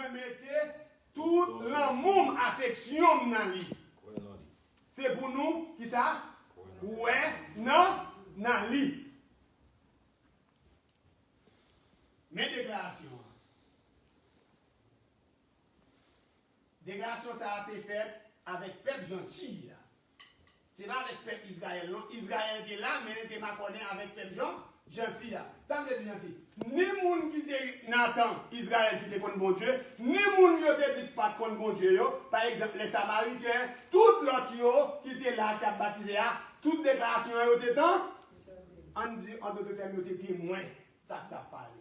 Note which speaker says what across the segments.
Speaker 1: moi mettez tout l'amour, affection dans lui. C'est pour nous, qui ça? Ouais, non, dans lui. Mes déclarations. Déclaration, ça a été faite avec peuple gentil. C'est pas avec peuple Israël, non. Israël était là, mais il était pas connu avec peuple gentil. Ça veut dire gentil. Ni moun qui était Nathan, Israël qui était contre bon Dieu, ni moun qui était dit pas contre bon Dieu. Par exemple, les Samaritains, tout l'autre qui était là, qui a baptisé, toute déclaration était dans. On dit, en d'autres termes, il était témoin. Ça t'a parlé.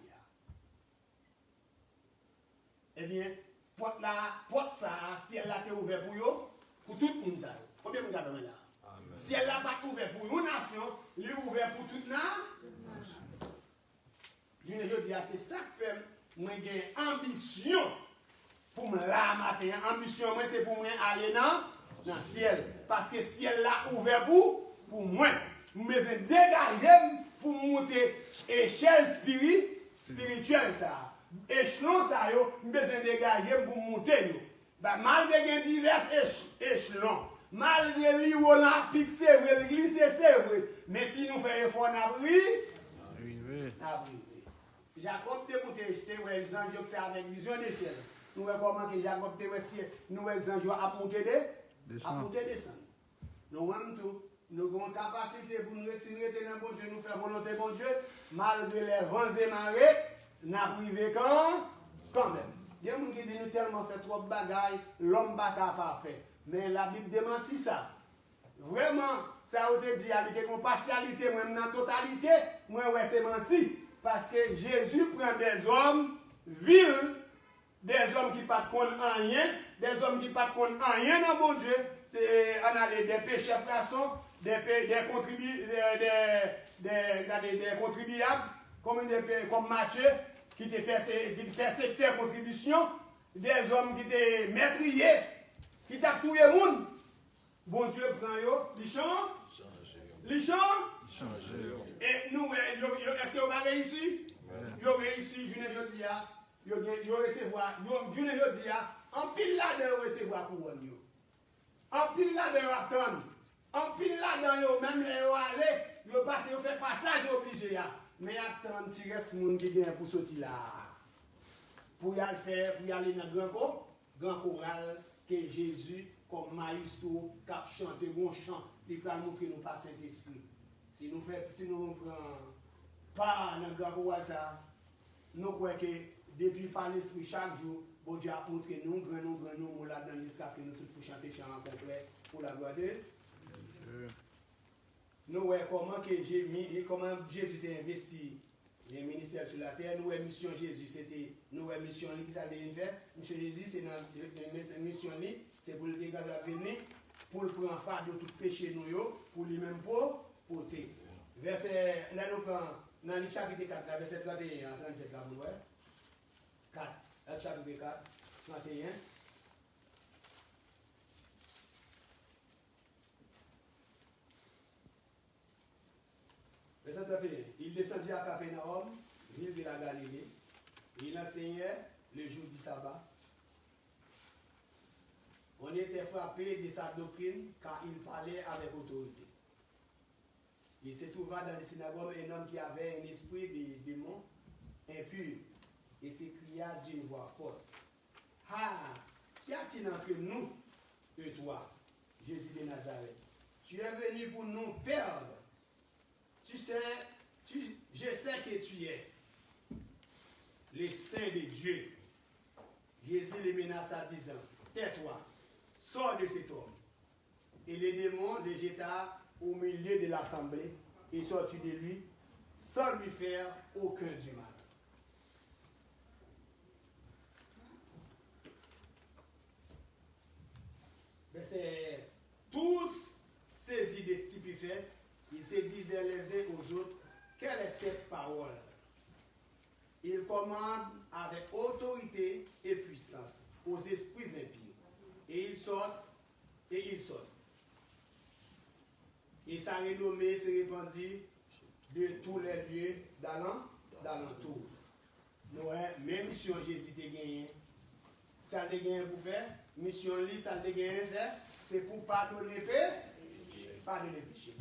Speaker 1: Eh bien, porte ça, si elle a été ouverte pour vous, pour tout le monde. Combien de monde là? Si elle n'a pas ouvert pour une nation, elle est ouverte pour toute nation. Je dis, c'est ça que fait, moi j'ai ambition pour me la matin. Ambition, moi, c'est pour moi aller dans le ciel. Parce que si elle l'a ouvert pour moi, je besoin de dégager pour monter échelle spirituelle. Ça. Échelon, ça, je besoin de dégager pour monter. Malgré divers échelons, malgré lui, on a pixé, on a glissé, c'est vrai. Mais si nous faisons effort, on a pris. Jacob te monté, les anges qui avec vision d'échelle. Nous voyons comment que Jacob te voici, nous les anges à monter descendre. Nous même tout, nous avons capacité pour nous rester dans bon Dieu, nous faire volonté bon Dieu, malgré les vents et marées, nous avons privé quand même. Il y a des gens qui disent nous tellement fait trop de bagailles, l'homme n'est pas parfait. Mais la Bible démentit ça. Vraiment, ça a été dit, avec une partialité, même dans la totalité, moi, ouais, c'est menti. Parce que Jésus prend des hommes vils, des hommes qui ne pas contre rien, des hommes qui ne pas contre rien dans bon Dieu. C'est des pécheurs poissons, des contribuables, comme Matthieu, qui étaient persécuteurs contribution, des hommes qui étaient maîtriers, qui t'a tué le monde. Bon Dieu prend yo, il change. Il change. Et nous, est-ce que vous avez réussi? Vous avez réussi, je ne dis pas. Vous recevoir, je ne dis pas. En pile là-dedans, recevoir pour vous. En pile là-dedans, attendre. En pile là-dedans, même les aller, vous passez, vous faites passage obligé. Mais attendre, il reste monde qui vient pour sortir là. Pour y aller faire, pour y aller dans le grand choral que Jésus, comme maestro, cap chanter bon chant, il va montrer nous pas Saint-Esprit. Si nous ne prenons pas dans le grand choral, nous croyons que depuis par l'Esprit chaque jour, bon Dieu a montré nous, nous là-dedans, jusqu'à ce que nous tous pour chanter chant en complet pour la gloire de Dieu. Nous voyons comment Jésus a investi le ministère sur la terre. Nous voyons mission Jésus, c'était nous voyons mission qui ça devait faire. Mission Jésus, c'est notre mission, c'est pour le dégât de venir, pour le prendre farde de tout péché nous, pour lui-même porter. Verset, là nous prenons, dans le chapitre 4, verset 31 à 37, là vous voyez. 4, chapitre 4, 31. Verset 31. Il descendit à Capernaum, ville de la Galilée. Il enseignait le jour du sabbat. On était frappé de sa doctrine car il parlait avec autorité. Il se trouva dans les synagogues un homme qui avait un esprit de démon impur et s'écria d'une voix forte. Ah, qu'y a-t-il entre nous et toi, Jésus de Nazareth? Tu es venu pour nous perdre. Je sais que tu es le Saint de Dieu. Jésus les menaça disant, tais-toi, sors de cet homme. Et le démon le jeta au milieu de l'assemblée et sortit de lui sans lui faire aucun du mal. C'est tous saisis de stupéfaits, ils se disaient les uns aux autres, quelle est cette parole? Il commande avec autorité et puissance aux esprits impies. Et ils sortent, et ils sortent. Et sa renommée se répandit de tous les lieux d'alentour. Nous, même mission Jésus a gagné, ça le gagné pour faire, mission li, ça le gagné faire, c'est pour pardonner pardonner péché.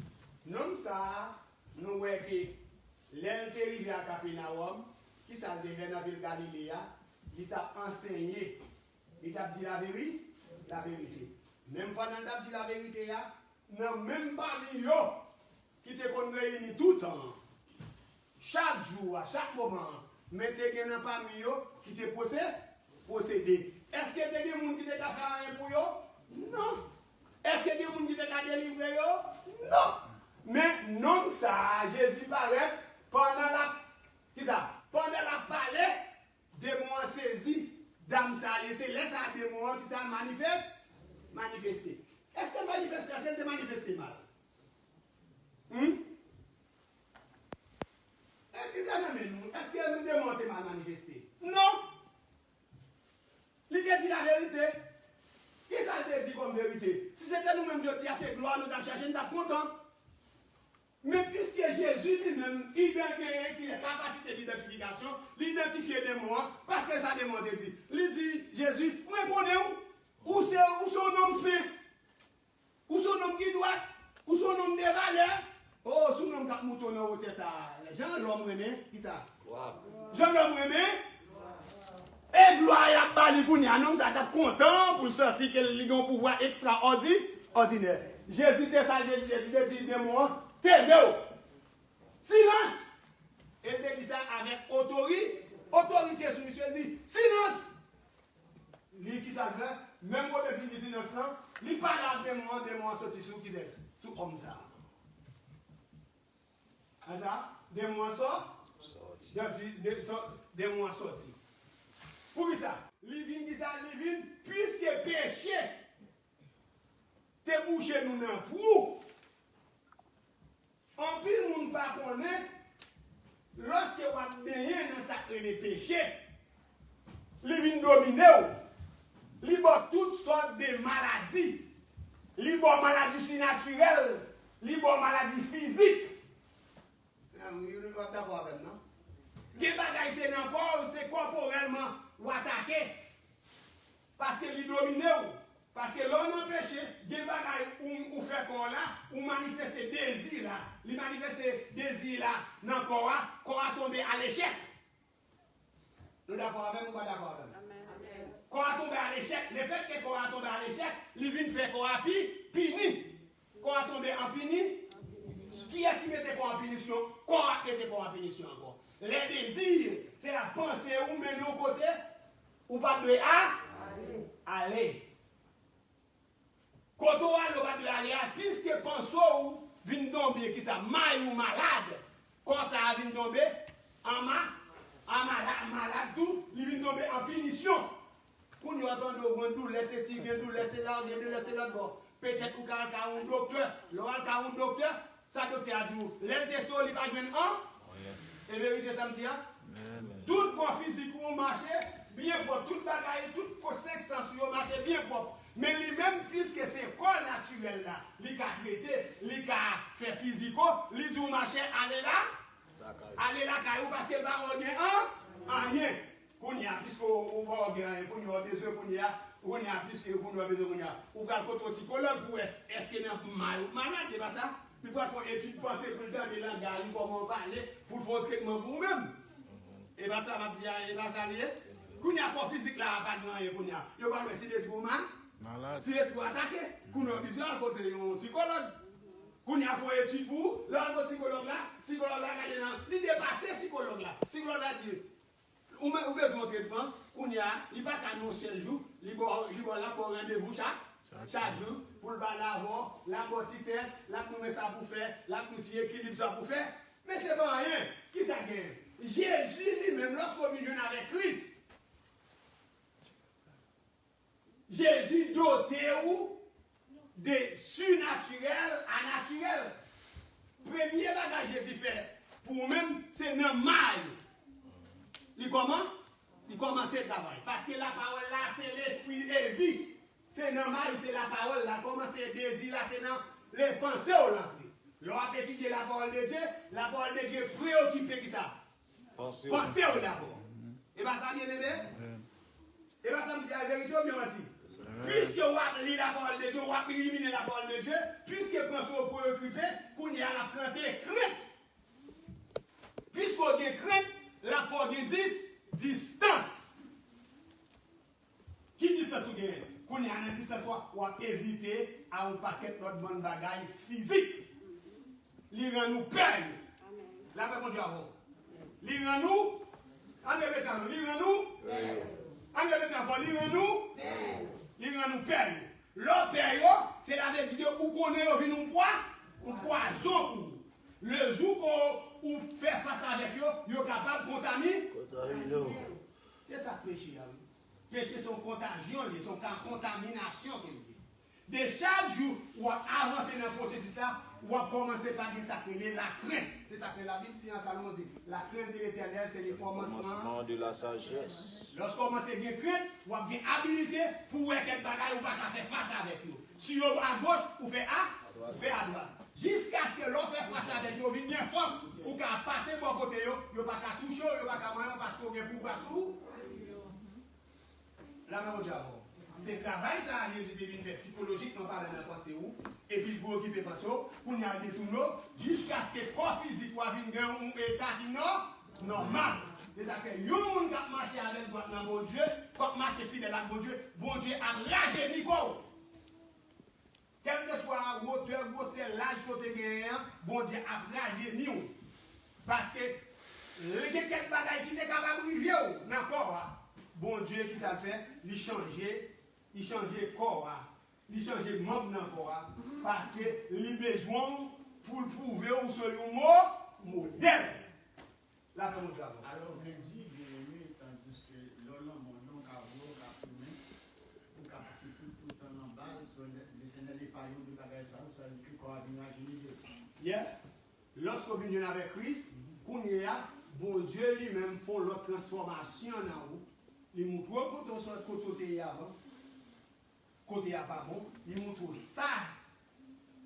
Speaker 1: Non ça, nous voyons que l'intérieur à Capernaum, qui ça devait dans la ville Galilée, il t'a enseigné, il t'a dit la vérité. Même pendant qu'il t'a dit la vérité, non, même parmi eux, qui te réunis tout le temps, chaque jour, à chaque moment, mais tu es parmi eux qui te possédé. Est-ce que tu as des gens qui te fait rien pour eux? Non. Est-ce que tu as des gens qui te délivré? Non. Mais non, ça, Jésus paraît pendant la palais, démon saisi, dame ça laissé, laisse à démon qui ça manifester. Est-ce que manifestation c'est manifester mal? Est-ce que nous démontrer mal manifester? Non. Il te dit la vérité. Qui ça te dit comme vérité? Si c'était nous-mêmes qui avons cette gloire, nous avons cherché, nous sommes contents. Mais puisque Jésus lui-même, il a une capacité d'identification, l'identifier des mots, parce que ça demande dit. Il dit, Jésus, moi je connais où son nom c'est, où son nom qui doit, où son nom de valeur. Oh, son nom qui mouton au côté ça. Jean l'homme remet, qui ça? Jean l'homme remet. Et gloire à Bali Gounia, nous sommes contents pour sortir qu'il a un pouvoir extraordinaire. Jésus te salvé, Jésus te dit de moi. Taisez-vous. Silence. Il te dit ça avec autorité sur monsieur, il dit silence. Lui qui savait, même quand il dit silence, il parle de moi sorti sur qui est sous comme ça. De moi sorti. De moi sorti. Pour ça, il dit ça, il vient, puisque péché, te bouché nous dans trou. En plus, nous ne pas connaître, lorsque vous avez baigné dans sacré les péchés, il vient dominer, il a toutes sortes de maladies. Il a maladies naturelles, il a maladies physiques. Vous n'êtes pas d'accord avec nous? Les bagages, c'est encore, c'est corporellement ou attaquer. Parce que il domine. Parce que l'on empêche, des bagages ou fait corps là, ou manifester désir là, il manifeste désir là, dans le corps a tombé à l'échec. Nous d'accord avec nous, pas d'accord avec nous? Corps a tombé à l'échec. Le fait que corps a tombé à l'échec, il vient faire corps a puni. Corps a tombé en puni. Qui est-ce qui mettait corps en punition? Corps a mettait corps en punition encore. Les désirs, c'est la pensée ou mener au côté, ou pas de aller. Quand on a le pas de aller, puisque pensons ou vient tomber, qui ça, mal ou malade, quand ça vient tomber, en malade, tout, il vient tomber en punition. Pour nous entendre, on doit laisser ci, on doit laisser là, on doit laisser là, bon, peut-être qu'on a un docteur, un docteur, ça docteur a dit, l'intesto, il va jouer un, et vérité, ça me dit, tout corps physique ou marché, bien propre, tout bagaille, tout sexe sensoriel marché bien propre. Mais lui-même, puisque c'est corps naturel là, il a traité, il a fait physico, il dit au marché, allez là, parce qu'il va avoir rien. Qu'on y a, puisqu'on va avoir rien, qu'on y a besoin, qu'on y a, puisque qu'on a besoin, qu'on y a. Ou quand on psychologue, pour est-ce qu'il y a mal ou malade, c'est pas ça? Puis pour faire une étude pensée pour le temps de langage, comment parler, pour faire un traitement pour vous-même. Et bien ça va dire, et bien ça lié. Qu'on y a corps physique là, pas de rien, qu'on y a. Il va le si l'esprit malade. Si l'esprit attaqué, qu'on a besoin de côté un psychologue. Qu'on y a fait une étude pour, l'autre psychologue là, il dépasse psychologue là. Psychologue là dit, ou besoin de traitement, qu'on y a, il va annoncer le jour, il va là pour rendez-vous chaque jour, pour le l'avoir, la petite test, la nous ça pour faire, la petit équilibre ça pour faire. Mais c'est pas rien. Qui ça gagne? Jésus lui-même, lorsqu'on vient avec Christ, Jésus doté où de surnaturel à naturel. Premier bagage Jésus fait, pour même, c'est dans mal. Il comment? Il commence le travail. Parce que la parole là, c'est l'esprit et vie. C'est normal, c'est la parole là. Comment c'est le désir là, c'est dans les pensées au l'entrée. Lorsqu'on étudie la parole de Dieu préoccupé qui ça? Pensez au d'abord. Et bien ça bien aimé? Et Et bien ça me dit la vérité, bien menti. Puisque vous lit la parole de Dieu, vous éliminer la parole de Dieu, puisque vous pensez préoccupé, qu'on y a la planter crainte. Puisque vous avez crainte, la force de 10, distance. Qui distance vous avez? Qu'on y a une distance, ou à éviter à un paquet d'autres bonnes bagailles physiques. L'Iran nous paye. La paix mon Dieu avant. L'Iran nous, en répétant, l'Iran nous, en répétant encore, l'Iran nous, l'Iran nous paye. Leur paye, c'est la vérité où qu'on est, on vient nous poison. Le jour qu'on fait face avec eux, ils sont capables de contaminer. C'est ça le péché. Péché, son contagion, son contamination. De chaque jour, où avancer dans le processus là, ou à commencer par ce s'appelle la crainte. C'est ça que la Bible dit en Salomon dit. La crainte de l'Éternel, c'est le commencement
Speaker 2: de la sagesse.
Speaker 1: Lorsqu'on commence à bien crainte, ou à bien habilité pour voir quel bagage ou pas faire face avec nous. Si on à gauche, ou fait à, ou fait à droite. Jusqu'à ce que l'on fait face avec nous, on vient force, ou qu'à passer bon côté, on pas qu'à toucher, on pas qu'à manger parce qu'on a pouvoir sous. La même chose avant. C'est travail ça, Jésus devine faire psychologique, on parle de la pensée où, et puis pour occuper pensée, pour y aller détourner, jusqu'à ce que le corps physique soit venu dans un état qui est normal. C'est-à-dire que les gens qui marchent avec bon Dieu, qui marchent fidèle à bon Dieu a lâché Nico. Quel que soit la hauteur, l'âge que tu as, bon Dieu a lâché Nico. Parce que il y a quelques bagailles qui sont capables de vivre dans le corps. Bon Dieu qui ça fait, il change le corps, il change le membre dans le corps, parce que il a besoin pour le prouver ou sur le mot modèle. Là, comment tu vas voir?
Speaker 3: Alors, on dit, tandis que l'homme, mon nom, pour passer tout le temps en bas, l'éternel est pas de bagage, ça veut dire qu'on va imaginer.
Speaker 1: Lorsqu'on vient avec Christ, qu'on y a, bon Dieu lui-même fait leur transformation dans vous. Il montre quand on sort côté avant, côté pas bon, il montre ça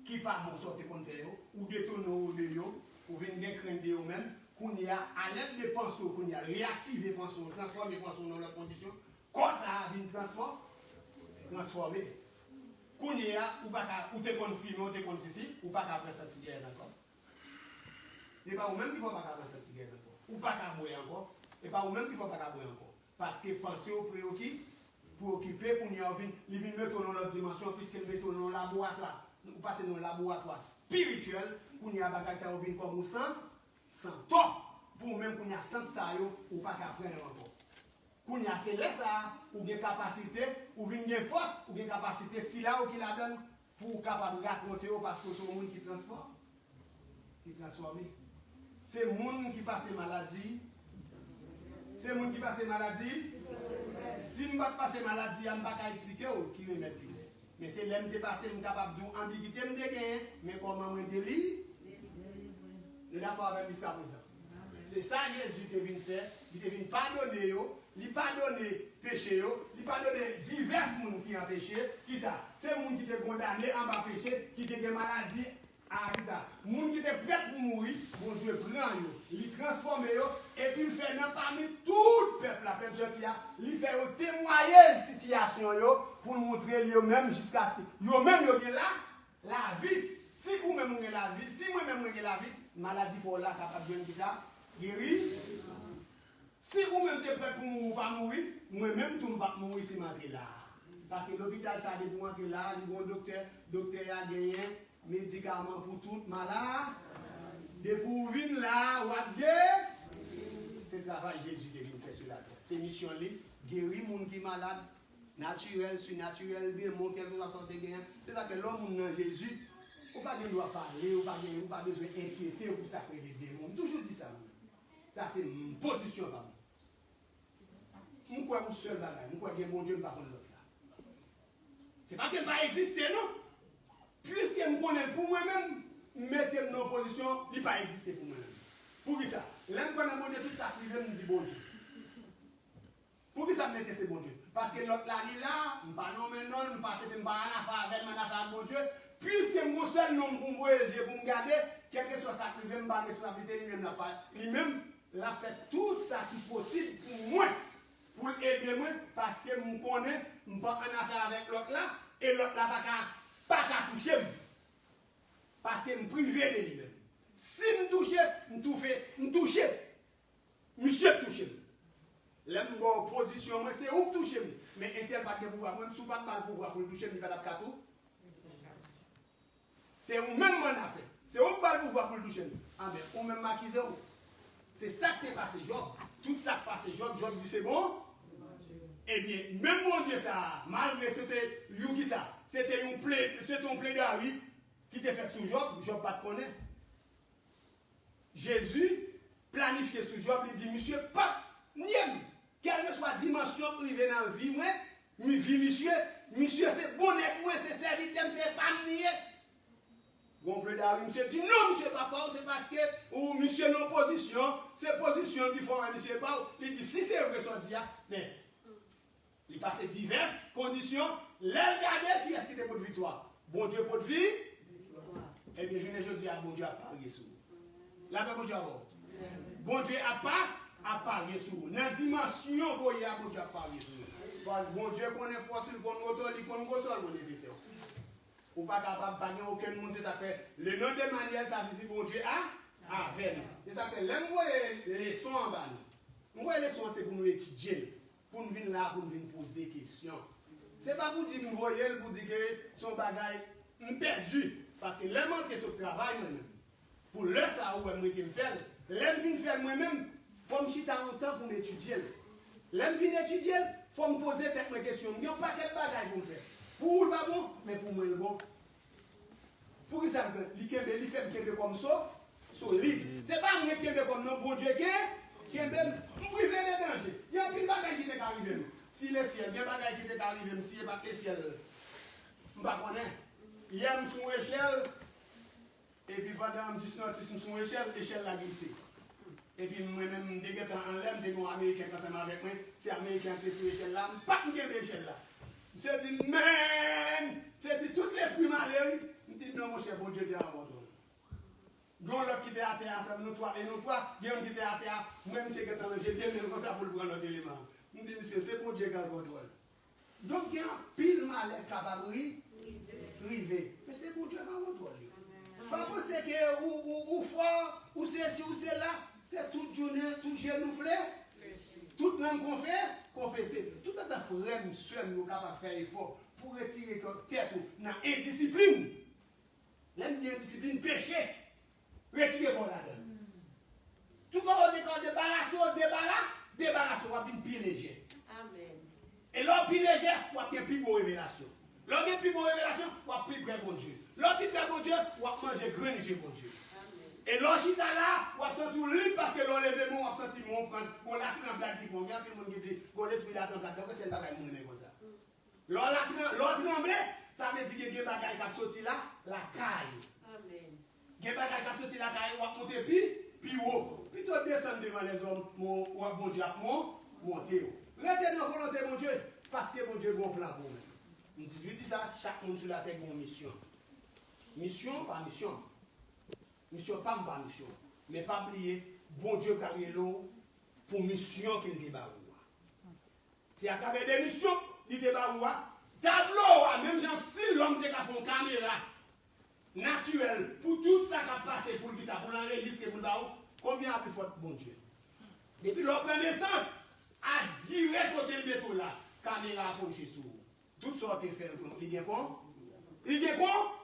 Speaker 1: qui pas bon sortir qu'on fait, ou détourner ou de yo, ou venir craindre de vous-même, qu'on y a à l'aide des pensées, qu'on y a réactiver les pensées, transformer les pensées dans leurs conditions, quand ça vient transformer. Qu'on y a, ou te confirmer, ou te confirmer, ou pas qu'après cette guerre encore. Et pas vous-même qui ne faut pas qu'après cette guerre encore, ou pas qu'à boire encore, et pas vous-même qui ne faut pas qu'à boire encore. Parce que pensez au préoccupé, pour occuper, pour nous mettre dans notre dimension, puisqu'elle met dans le laboratoire. Nous passons dans le laboratoire spirituel, pour nous avoir ça comme nous sans top. Pour même qu'on a senti ça, ou pas qu'à prendre encore. Pour nous c'est ça, ou bien capacité, ou bien force, ou bien capacité, si là ou qui la donne, pour capable raconter, parce que c'est le monde qui transforme. Qui transforme. C'est le monde qui passe maladie. C'est le monde qui passe maladie. Si je ne passe pas maladie, je ne peux pas expliquer qui remet plus. Mais c'est l'homme qui passe, je suis capable d'ambiguïté, mais comment je délie, je n'ai pas avec jusqu'à présent. C'est ça que Jésus devine faire. Il devine pardonner, il pardonne péché, il pardonne divers personnes qui ont péché. Qui ça? C'est le monde qui est condamné en bas péché, qui a des maladies. Ah, ça. Les gens qui étaient prêts pour mourir, mon Dieu prend, il transforme, et puis il fait parmi tout le peuple, la peuple gentil, il fait témoigner la situation pour nous montrer eux-mêmes jusqu'à ce que eux-mêmes ont la vie. Si vous-même avez la vie, si moi-même j'ai la vie, maladie pour là, capable de dire ça, guéri. Si vous-même êtes prêt pour mourir ou pas mourir, moi-même, tout ne pas mourir si je là. Parce que l'hôpital, ça a des pour entrer là, le bon docteur a gagné. Médicaments pour tout malade, de pour venir là, ou à guérir. C'est le travail que Jésus devine faire sur la terre. C'est mission là, guérir les gens qui sont malades, naturel, surnaturel, bien, mon quel soit santé gain. C'est ça que l'homme dans Jésus, ou pas besoin de parler, ou pas besoin d'inquiéter pour ça que les démons. Toujours dit ça. Ça c'est une position par moi. Je crois que seul bagage, je crois que bon Dieu ne pas contre l'autre là. C'est pas qu'elle va exister, non? Puisque je connais pour moi-même, mettez-moi dans une position, il ne va pas exister pour moi-même. Pour qui ça? Là, je connais bon Dieu, tout ça privé, me dit bon Dieu. Pour qui ça me mettez ce bon Dieu? Parce que l'autre là, je ne sais pas non, mais non, je ne sais pas si je ne sais pas avec bon Dieu. Puisque mon seul nom pour me voyager, pour me garder, quel que soit ça privé, je ne sais pas responsabilité, lui-même l'a fait tout ça qui est possible pour moi. pour aider moi parce que je connais, je ne pas en affaire avec l'autre là, et l'autre là pas qu'à toucher. Parce que je suis privé de lui-même. Si je touche, je touche. Monsieur touche. L'aime en position, c'est où toucher. Mais un tel pas de pouvoir, moi je ne suis pas de pouvoir pour le toucher, il va pas tout. C'est où même mon affaire. C'est où pas le pouvoir pour le toucher. Ah mais ou même maquisé où. C'est ça qui est passé Job. Tout ça qui est passé Job, Job dit c'est bon. Eh bien, même mon Dieu ça, malgré c'était qui ça, c'était un plaidoirie qui était fait sous Job, Job pas de connaître. Jésus planifié sous Job, il dit, monsieur, pas, niem, quelle que soit dimension privée dans la vie, moi, monsieur, c'est bonnet, moi, c'est serviteur, c'est pas nier. Bon, plaidoirie, monsieur dit, non, monsieur, papa, c'est parce que, ou monsieur, non, position, c'est position du fond, monsieur, pas, il dit, si c'est vrai, ça dit, mais, il passe diverses conditions. Là, regardez qui est-ce qui était pour de victoire. Bon Dieu pour de vie. Eh bien, je dis à bon Dieu à parier sur vous. Là, bon Dieu à vous. Bon Dieu à parier sur vous. Dans la dimension où il y a bon Dieu à parier sur vous. Parce que bon Dieu connaît force, il connaît autorité, il connaît console, mon épisode. Ou pas capable de parier aucun monde, c'est ça fait. Le nom de manière, ça veut dire bon Dieu à venir. Et ça fait, là, vous voyez les sons en bas. Vous voyez les sons, c'est pour nous étudier. Pour nous venir là, pour nous venir poser des questions. Ce n'est pas pour dire que nous voyons, pour dire que son bagage est perdu. Parce que l'aime entrer sur le travail moi-même. Pour le ça, où je vais faire. L'aime venir faire moi-même, il faut me chiter en temps pour m'étudier. L'aime venir étudier, il faut me poser des questions. Il n'y a pas quel bagage pour me faire. Pour le pas bon, mais pour moi le bon. Pour ça, il fait comme ça, libre. Ce n'est pas moi qui est comme non, bon Dieu qui est même privé de danger. Il y a une bagaille qui est arrivée. Si le ciel, il y a une bagaille qui est arrivée, si il n'y a pas le ciel, je ne sais pas. Il y a une échelle, et puis pendant que je suis sur l'échelle, l'échelle a glissé. Et puis moi-même, je suis en l'air, je suis américain ensemble avec moi, c'est américain qui est sur l'échelle là, je ne sais pas de l'échelle là. Je me suis dit, man, c'est tout l'esprit malheureux. Je me dis, non, mon cher, bon Dieu, tu as abandonné. Gon l'autre qui était à terre, ça nous trois, et nous trois, il y a un qui était à terre, même si j'ai bien comme ça pour le prendre notre élément. Je me dis, monsieur, c'est pour Dieu qui a le contrôle. Donc il y a un pile malheur capable de privé. Mais c'est pour Dieu qui a le contrôle. Pas pour ce que ou fort, ou c'est ci, ou c'est là, c'est toute journée, toute genouflée, toute langue qu'on fait, c'est tout un frère, monsieur, nous capable de faire effort pour retirer tête dans l'indiscipline. L'indiscipline péché. Retirez pour la donne. Tout comme on dit débarrasse, on va une pile légère. Amen. Et l'homme pile légère, on va une plus bonne révélation. L'homme une plus bonne révélation, on va plus près bon Dieu. L'homme plus près bon Dieu, on va manger granger bon Dieu. Et l'homme chita là, on va sentir libre parce que l'homme levé, on va sentir mon prendre, on l'a tremblé, qui bon, il y a tout le monde qui dit, qu'on l'esprit la tremblade, donc c'est pas comme ça. L'homme tremblé, ça veut dire que les bagages qui sont sortis là, la caille. Amen. Il y a des bagages qui sont sortis là, qui vont monter puis haut. Puis tu descends devant les hommes, bon Dieu, monter. Restez dans la volonté de mon Dieu, parce que mon Dieu a un plan pour nous. Je dis ça, chaque monde sur la terre a une mission. Mission par mission. Mission pas mission. Mais pas oublier, bon Dieu a créé l'eau pour mission qu'il débat. C'est à travers des missions, il débat. Tableau, même si l'homme a fait une caméra naturelle, pour tout ça qui a passé, pour l'enregistrer, pour le baou, combien a plus fort bon Dieu? Depuis leur naissance, à direct côté de métro là, caméra a penché sur vous. Tout ça qui fait, il y a quoi? Il y a quoi?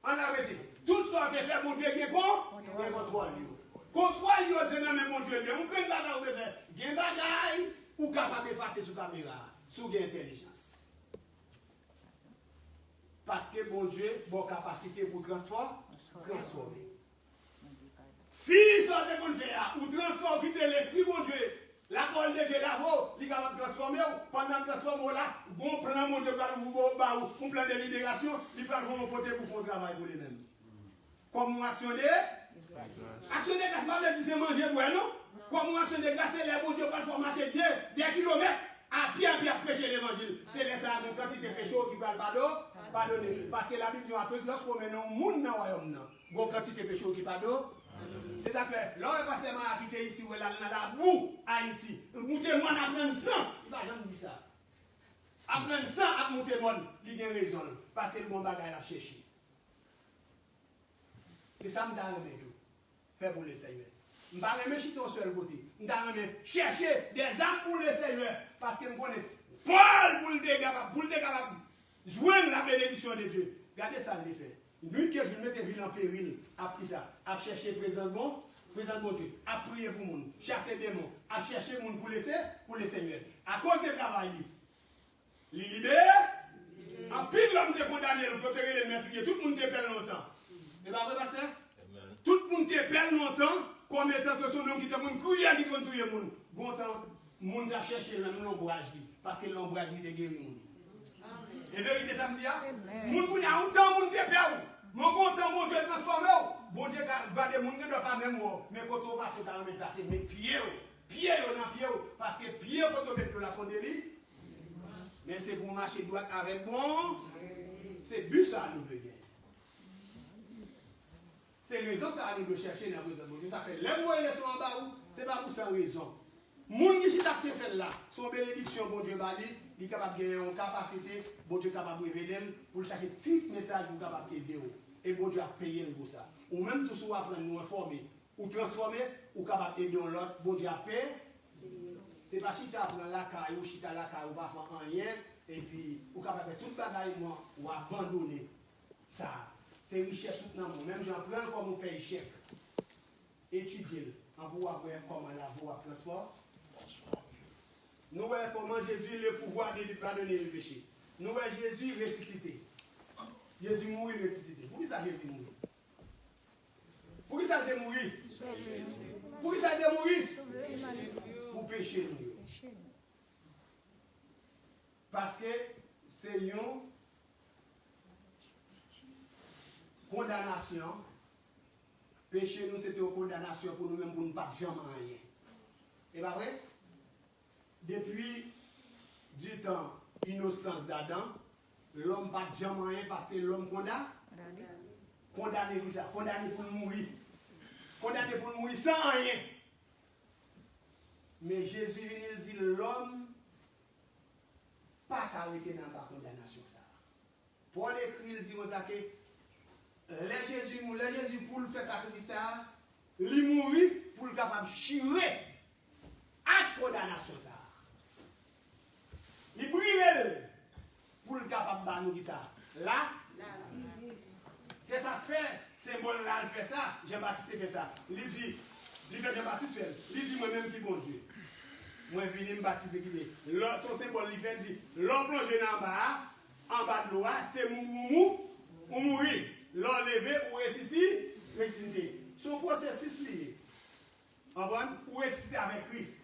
Speaker 1: On a arrêté. Tout ça qui fait, bon Dieu, il y a quoi? Il y a contrôle. Contrôle, c'est non, mais bon Dieu, on peut pas faire. Il y a un bagage ou capable d'effacer sur caméra, sous intelligence. Parce que bon Dieu a une capacité pour transformer. Si ça ne peut faire, ou transformer l'esprit, bon Dieu, la parole de Dieu là-haut, il est capable de transformer, pendant que transformer là, bon plan, mon Dieu, un plan de libération, il va vous porter pour faire un travail pour lui-même. Comme nous actionner, actionner grâce, c'est manger, non? Comme nous actionner grâce, les bon Dieu, pour marcher des kilomètres, à pied à prêcher l'évangile. C'est les ça, une quantité de péché qui parle pardonner. Parce que la Bible dit, lorsqu'on met un monde dans le royaume, une quantité de péché qui pardonne. C'est ça que l'homme pasteur m'a quitté ici, où là, dans la boue, Haïti. Moutez-moi, on apprend sang. Il va jamais dire ça. Apprendre sang, à moutez-moi, il a raison. Parce que le bon bagage a cherché. C'est ça que je vais tout. Faire pour le Seigneur. Je ne vais pas remettre au seul côté. Je vais chercher des âmes pour le Seigneur. Parce que je connais Paul pour le dégât, joindre la bénédiction de Dieu. Regardez ça, il fait. Lui que je vais mettre ville en péril, a pris ça, a cherché présent bon Dieu, a prié pour monde, chasser des démons, a cherché monde pour le Seigneur. À cause du travail, il libère. En pile l'homme te condamné, le protéger le meurtrier, tout le monde te perd longtemps. Et bien, pasteur? Tout le monde te perd longtemps, comme étant que son nom qui te monde crier, qui contre tout le monde. Bon temps, le monde a cherché l'ombrage, parce que l'ombrage te guérit le monde. Et vérité, ça me dit, moun pou n'a autant moun te perd. Mon bon temps, bon Dieu transformé. Bon Dieu, bah des moun ne doit pas même mais quand on passe dans le placer, mais pied dans pied, parce que pied quand on met de la son délit. Mais c'est pour marcher droit avec bon. C'est but ça nous veut gagner. C'est raison ça nous veut chercher dans la Dieu. Ça fait les moyens sont en bas, c'est pas pour sans raison. Moun qui s'est fait là, son bénédiction, bon Dieu, bali, il est capable de gagner une capacité, bon Dieu est capable de révéler pour chercher un petit message pour capable d'aider. Et bon Dieu a payé pour ça. Ou même tout ça, apprendre nous informer, ou transformer, ou capable d'aider l'autre, bon Dieu a payé. C'est pas si tu apprends la caille, ou si tu as la caille, ou pas faire rien, et puis, ou capable de faire tout le bagaille, ou abandonner. Ça, c'est richesse soutenant. Même j'en prends comme on paye chèque. Étudier, en pouvoir voir comment la voie transport. Nous voyons comment Jésus a le pouvoir de pardonner le péché. Nous voyons Jésus ressuscité. Jésus mourit ressuscité. Pour qui ça Jésus mourit? Pour qui ça a mourir? Pour qui ça a mourir? Pour pécher nous. Parce que c'est une condamnation. Péché nous, c'était une condamnation pour nous-mêmes, pour ne pas jamais rien. Et pas vrai? Depuis du temps, innocence d'Adam, l'homme ne pas jamais rien parce que l'homme condamné pour ça, condamné pour mourir. Condamné pour mourir sans rien. Mais Jésus vient il dit l'homme pas arrêté dans la condamnation ça. Paul écrit il dit aux que les Jésus pour le faire sacrifice ça, il mourit pour le capable chirer à condamnation ça. Il brûle pour le capable de ça. Là, c'est ça que fait, symbole là, il fait ça, Jean-Baptiste fait ça. Il dit, il fait Jean-Baptiste fait, il dit moi-même qui bon Dieu. Moi, je viens me baptiser qui dit, son symbole, il fait, dit, l'homme plongé en bas de l'eau, c'est mou, ou mourir. L'homme levé ou ressuscité. Son processus lié. Ou ressuscité avec Christ.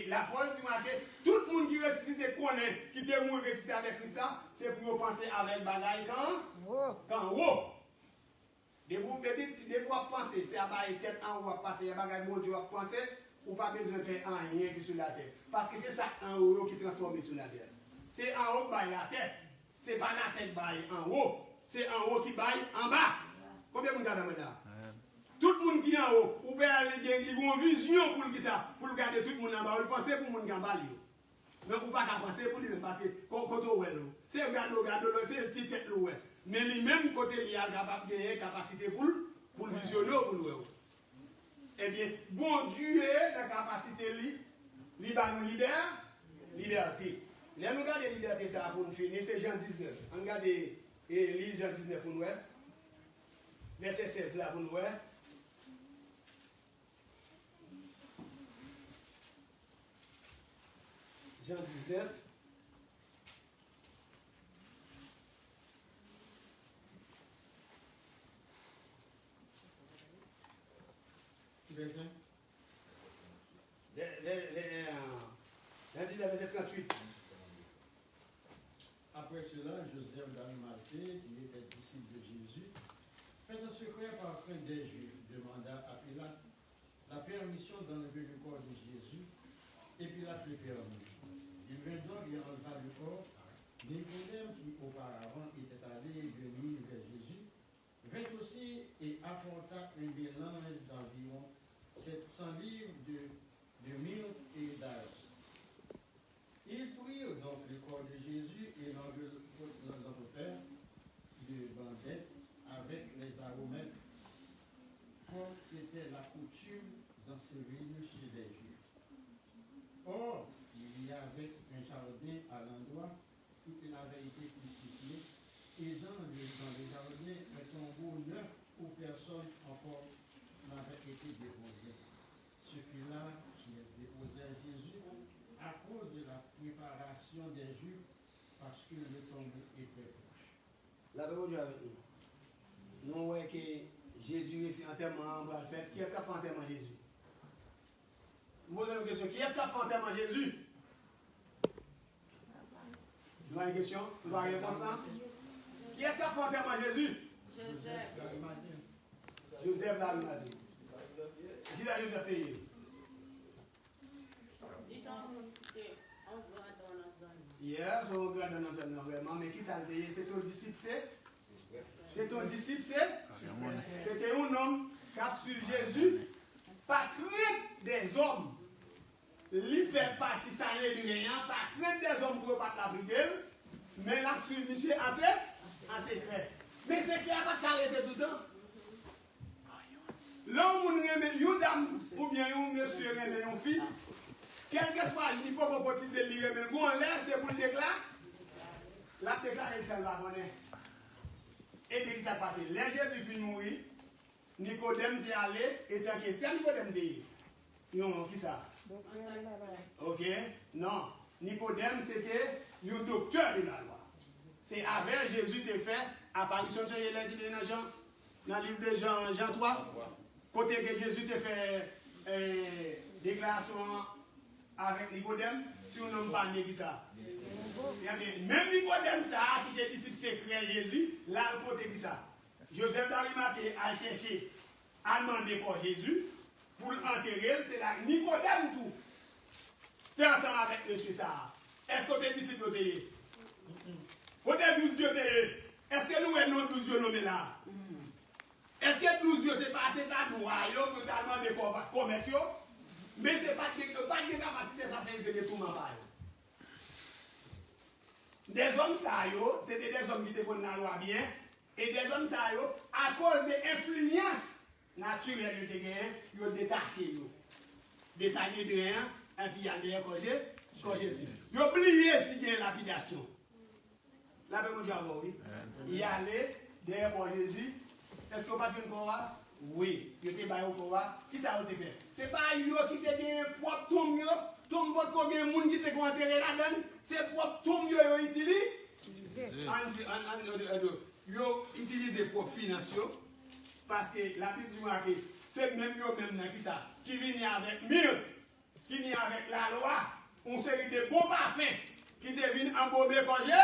Speaker 1: La Paul dit que tout le monde qui ressuscite connaît, qui est mort ressuscité avec Christ, c'est pour penser avec bagaille quand haut. De vous penser, c'est à la tête en haut à passer, il y a bagaille bon Dieu à penser, ou pas besoin de faire rien que sur la terre. Parce que c'est ça en haut qui transforme sur la terre. C'est en haut qui baille la tête. C'est pas la tête baille en haut. C'est en haut qui baille en bas. Combien de monde a là? Tout le monde qui est en haut, ou bien il y a une vision pour regarder tout le monde en bas. Vous pensez pour le monde en bas. Mais vous ne pouvez pas penser pour lui parce que quand on voit, c'est regarder, c'est le petit tête. Mais lui-même, côté il a la capacité pour le visionner, pour le voir. Eh bien, bon Dieu a la capacité de nous liberté. Là, nous regardons la liberté, ça pour nous finir, c'est Jean 19. On regarde Jean 19 pour nous. Verset 16 là pour nous. Jean 19.
Speaker 3: Verset?
Speaker 1: Verset 38.
Speaker 3: Après cela, Joseph d'Arimathée, qui était disciple de Jésus, fait un secret par crainte des Juifs, demanda à Pilate la permission d'enlever le corps de Jésus, et Pilate le permit. Il vint donc et enleva le corps. Nicodème, qui auparavant était allé venir vers Jésus, vint aussi et apporta un mélange d'environ 700 livres de myrrhe et d'aloès. Ils prirent donc le corps de Jésus et l'enveloppèrent de bandettes avec les aromètres, comme c'était la coutume d'ensevelir chez les Juifs. Or, il y avait un jardin à l'endroit où il avait été crucifié, et dans le jardin, un tombeau neuf où personne encore n'avait été déposé. Ce fut là qu'ils déposèrent Jésus à cause de la préparation des Juifs, parce que le tombeau était proche.
Speaker 1: La Bible dit avec nous. Nous voyons que Jésus est enterrement en bras fait. Qui est-ce qui a fait enterrement Jésus? Nous posons une question. Qui est-ce qui a fait enterrement Jésus? Nous avons une question? Nous avons une réponse là? Qui est-ce qui a fait enterrement Jésus? Joseph d'Arimathée. Qui a Joseph payé? Hier, je regarde dans la zone vraiment, mais qui ça le payé? C'est ton disciple, c'est ton disciple, c'était un homme qui a suivi Jésus, pas crainte des hommes. Il fait partie salée du rien, pas crainte des hommes pour ne pas la brider, mais il a suivi monsieur assez clair. Mais c'est qu'il n'y a pas qu'arrêter tout le temps. L'homme une dame ou bien un monsieur remet une fille, quel que soit il peut pas baptiser lui remet bon l'air c'est pour le déclarer. La déclarer ça va connaître. Et dès que ça passe, les Jésus finit mourir, Nicodème dit aller et tant que c'est Nicodème dit. Non, qui ça? OK, non, Nicodème c'était un docteur de la loi. C'est avec Jésus de fait apparition de Jean dans le livre de Jean 3. Côté que Jésus te fait déclaration avec Nicodème, si on n'a pas dit ça. Même Nicodème, ça, qui était disciple secret Jésus, là, le côté dit ça. Joseph d'Arimathée a cherché à demander pour Jésus, pour l'enterrer, c'est là, Nicodème tout. Tu es ensemble avec monsieur ça. Est-ce que tu es disciple de Dieu? Côté 12 yeux, est-ce que nous avons 12 yeux nommés là? Est-ce que 12 yeux, c'est pas assez à droit, totalement de commettre, mais ce n'est pas de capacité facile de tout m'en Des hommes ça c'était des hommes qui étaient pour la loi bien, et des hommes ça à cause de l'influence naturelle de ils ont détaché. Des sangliers de rien, et puis il y a des quand Jésus. Ils ont oublié si il y a une lapidation. La Bible dit oui. Il y allait derrière Jésus. Est-ce qu'on va faire une corps? Oui. Il était baillé au corps. Qui ça a fait? C'est pas eux qui te gagné propre tombe, tombe combien de monde qui te enterré là-dedans, c'est propre tombe ils ont utilisé. Ils utilisent propre financiers parce que la Bible dit que c'est même eux même qui ça qui viennent avec myrte, qui viennent avec la loi, on série de bons parfums qui deviennent embaumés par Jésus.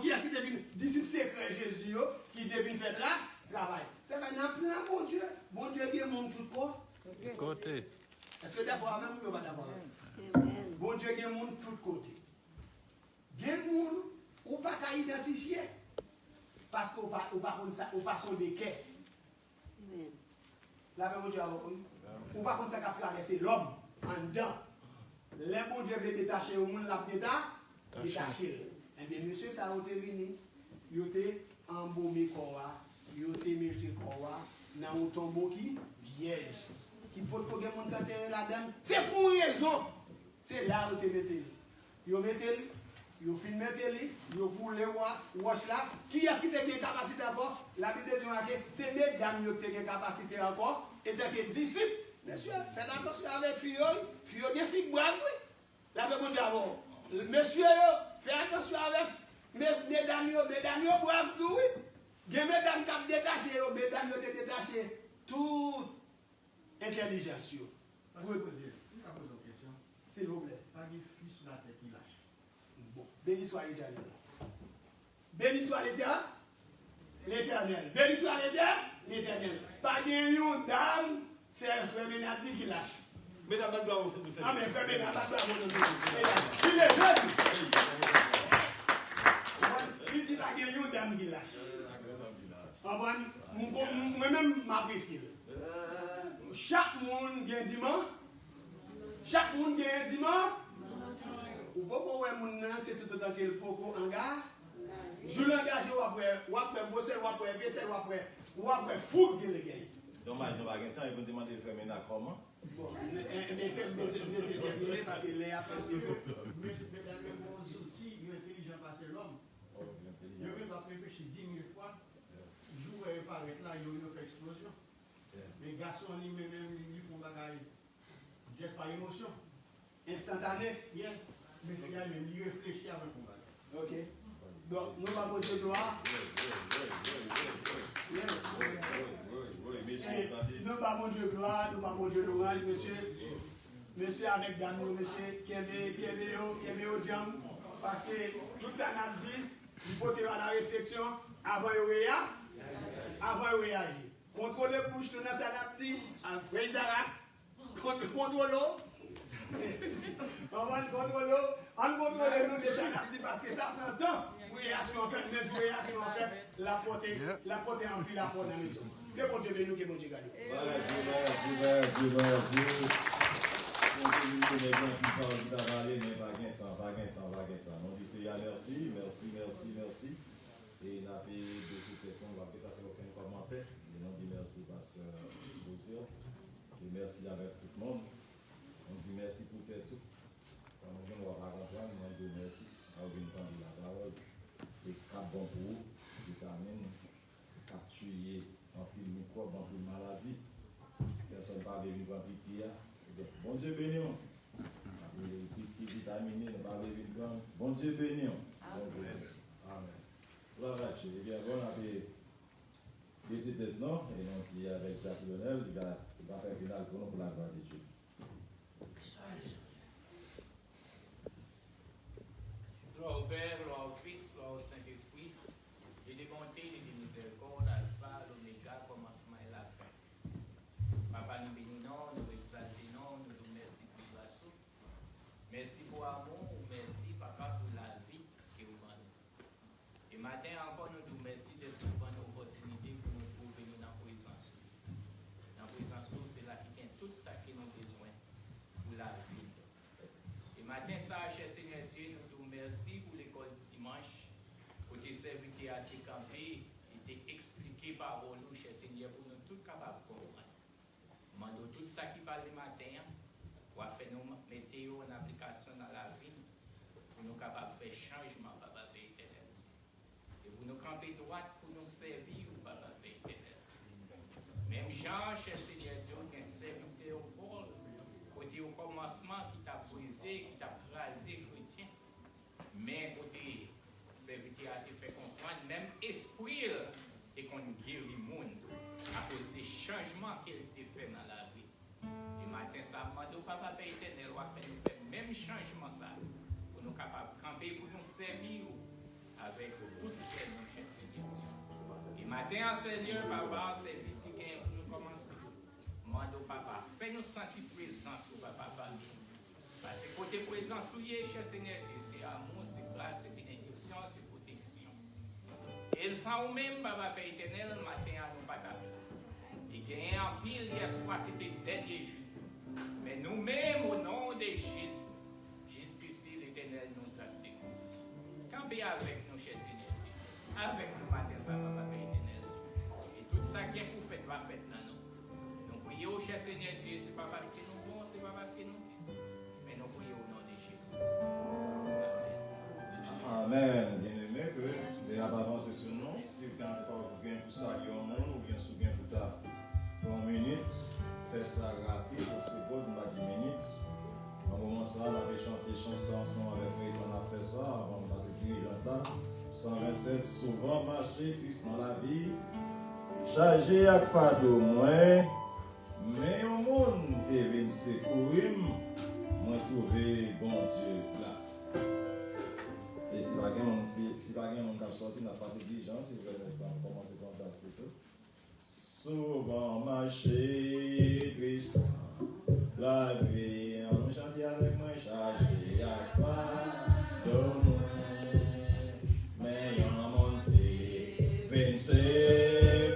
Speaker 1: Qui est-ce qui devine disciple secret Jésus qui devine faire travail. C'est maintenant plein bon Dieu. Bon Dieu il montre tout côté. Est-ce que d'abord même ou pas d'abord? Bon Dieu il montre tout côté. Bien monde ou pas qu'à identifier parce qu'on pas comme ça, ou pas son déquet. La même Dieu ou pas comme ça qu'a traversé l'homme en dedans. Les bon Dieu veut détacher au monde l'a détacher. Eh bien, monsieur, ça a été venu, il a été embaumé, il a été mis dans un tombeau qui vierge, qui peut pas que mon canter là-dedans. C'est pour une raison. C'est là où tu mets. Il met, il filme, il boule le wash là. Qui est-ce qui a une capacité encore? La Bible dit c'est mesdames qui ont une capacité encore, et que disciples. Monsieur, faites attention avec filles, filles des filles braves, oui. La Bible dit monsieur, faites attention avec mesdames, braves, oui. Il y a mesdames qui ont détaché, mesdames qui ont détaché toute intelligence.
Speaker 3: Vous poser une question.
Speaker 1: S'il vous plaît.
Speaker 3: Pas de fils sur la tête qui lâche.
Speaker 1: Bon, béni soit l'Éternel. Béni soit l'Éternel. Béni soit l'Éternel. Pas de dame, c'est un frère Ménati qui lâche.
Speaker 2: Mesdames,
Speaker 1: ah, mais frère Ménati, il est jeune. Il dit pas de dame qui lâche. Ah moi-même m'apprécie. Chaque monde a un dimanche. Chaque monde a un dimanche. Ou pourquoi ouais mon c'est tout autant que le poko hangar. Je l'engage ou après bosser ou après baisser ou après foot que le gars.
Speaker 2: Dommage, nous avons temps, ils vont demander de faire un comment.
Speaker 1: Bon, mais fait terminer parce que les après
Speaker 3: mais c'est peut-être le bon outil, il est intelligent passer l'homme. Il ne pas réfléchir 10 000 fois. Jouer par là, il fait explosion. Les garçons, ils font bagaille. Juste par émotion.
Speaker 1: Instantané.
Speaker 3: Yeah. Mais il réfléchit avec le combat.
Speaker 1: Ok. Donc, nous allons Dieu gloire. Nous allons Dieu gloire, nous allons Dieu louange, monsieur. Monsieur avec Daniel, monsieur, qui est au diable. Parce que tout ça n'a dit, il faut faire la réflexion avant de réagir. Contrôler la bouche, nous avons adapté à Frézara. Contrôle l'eau. On va contrôler, nous déjà parce que ça prend temps pour réaction en fait, mais réaction en fait, la porte en pile la porte dans la maison. Que bon Dieu bénisse, que bon Dieu garde.
Speaker 2: Merci. Et il a fait de ce qu'on va peut-être faire aucun commentaire. Et on dit merci parce que vous et merci avec tout le monde. On dit merci pour tout. Quand on vient, on va comprendre, on dit merci. On vient prendre la parole. Et cap bon pour vous, vitamines, cap tuer, en pile microbe, en pile maladie. Personne ne parle de vivre en pipi. Bon Dieu béni. Pipi vitaminé, ne parle de vivre. Bon Dieu béni. Amen. Voilà, je vais bien voir avec ces têtes non, et on dit avec Jacques Lionel, il va faire final pour nous pour la gloire de Dieu.
Speaker 4: Gloire au Père, gloire au Fils, gloire au Saint-Esprit, et des bontés, et des miséricordes, alpha, l'oméga, commencement et la fin. Papa, nous bénissons, nous exaltons, nous remercions pour grâce. Merci pour l'amour, merci, Papa, pour la vie que vous donnez. Et matin encore, nous vous remercions de ce que vous donnez l'opportunité pour nous trouver dans la présence. Dans la présence, c'est là qui tient tout ça que nous avons besoin pour la vie. Et matin, ça, cher Seigneur Dieu, nous vous remercions pour l'école dimanche, pour tes serviteurs à tes campés, et t'expliquer par nous, cher Seigneur, pour nous tous capables de comprendre. Demandons tout ça qui parle le matin, pour faire nous mettre en application dans la vie, pour nous capables de faire changement, Papa éternel. Et pour nous camper droite, pour nous servir, Papa éternel. Même Jean, cher Seigneur Dieu, un serviteur Paul, côté au commencement qui t'a brisé, qui t'a crasé chrétien, mais côté serviteur a été fait comprendre, même esprit et qu'on guérit le monde à cause des changements qu'il a fait dans la vie. Et matin, ça m'a dit, Papa éternel, on va faire le même changement ça, pour nous capables de camper, pour nous servir avec beaucoup de cœur, mon cher Seigneur. Et matin, Seigneur, Papa, service qui vient pour nous commencer. Mando Papa, fais-nous sentir présence au Papa. Parce que côté présence, cher Seigneur, c'est amour, c'est grâce, c'est bénédiction, c'est protection. Et le sang ou même, Papa éternel, le matin à nous Papa. Et qu'il y a un pile, hier soir, c'était le dernier jour. Mais nous-mêmes, au nom de Jésus, jusqu'ici, l'éternel nous a sécurisés. Campez avec nous, cher Seigneur, avec nous, matin, ça, Papa éternel. Et tout ça qui est pour faire, va faire dans nous. Nous prions, cher Seigneur Dieu, ce n'est pas parce que nous voulons, ce n'est pas parce que nous disons, mais nous prions au nom de Jésus.
Speaker 2: Amen. Bien-aimé, que les avancer sur nous, si vous avez encore bien pour ça, ou bien sous bien pour ta 1 minute, fais ça rapide, c'est bon, on a 10 minutes. En moment ça, on avait chanté chanson ensemble avec Faith, on a fait ça, avant de passer dirigeant là. 127, souvent marcher, triste dans la vie, chargé avec fado moins, mais au monde est venu secourir, moi trouvé bon Dieu là. Et si pas quelqu'un monde qui sorti, on a passé diligence, si vous voulez commencer comme ça, c'est tout. Souvent marché, triste, la vie, on chante avec moi, chargé à fado moins, mais on monte, vencer.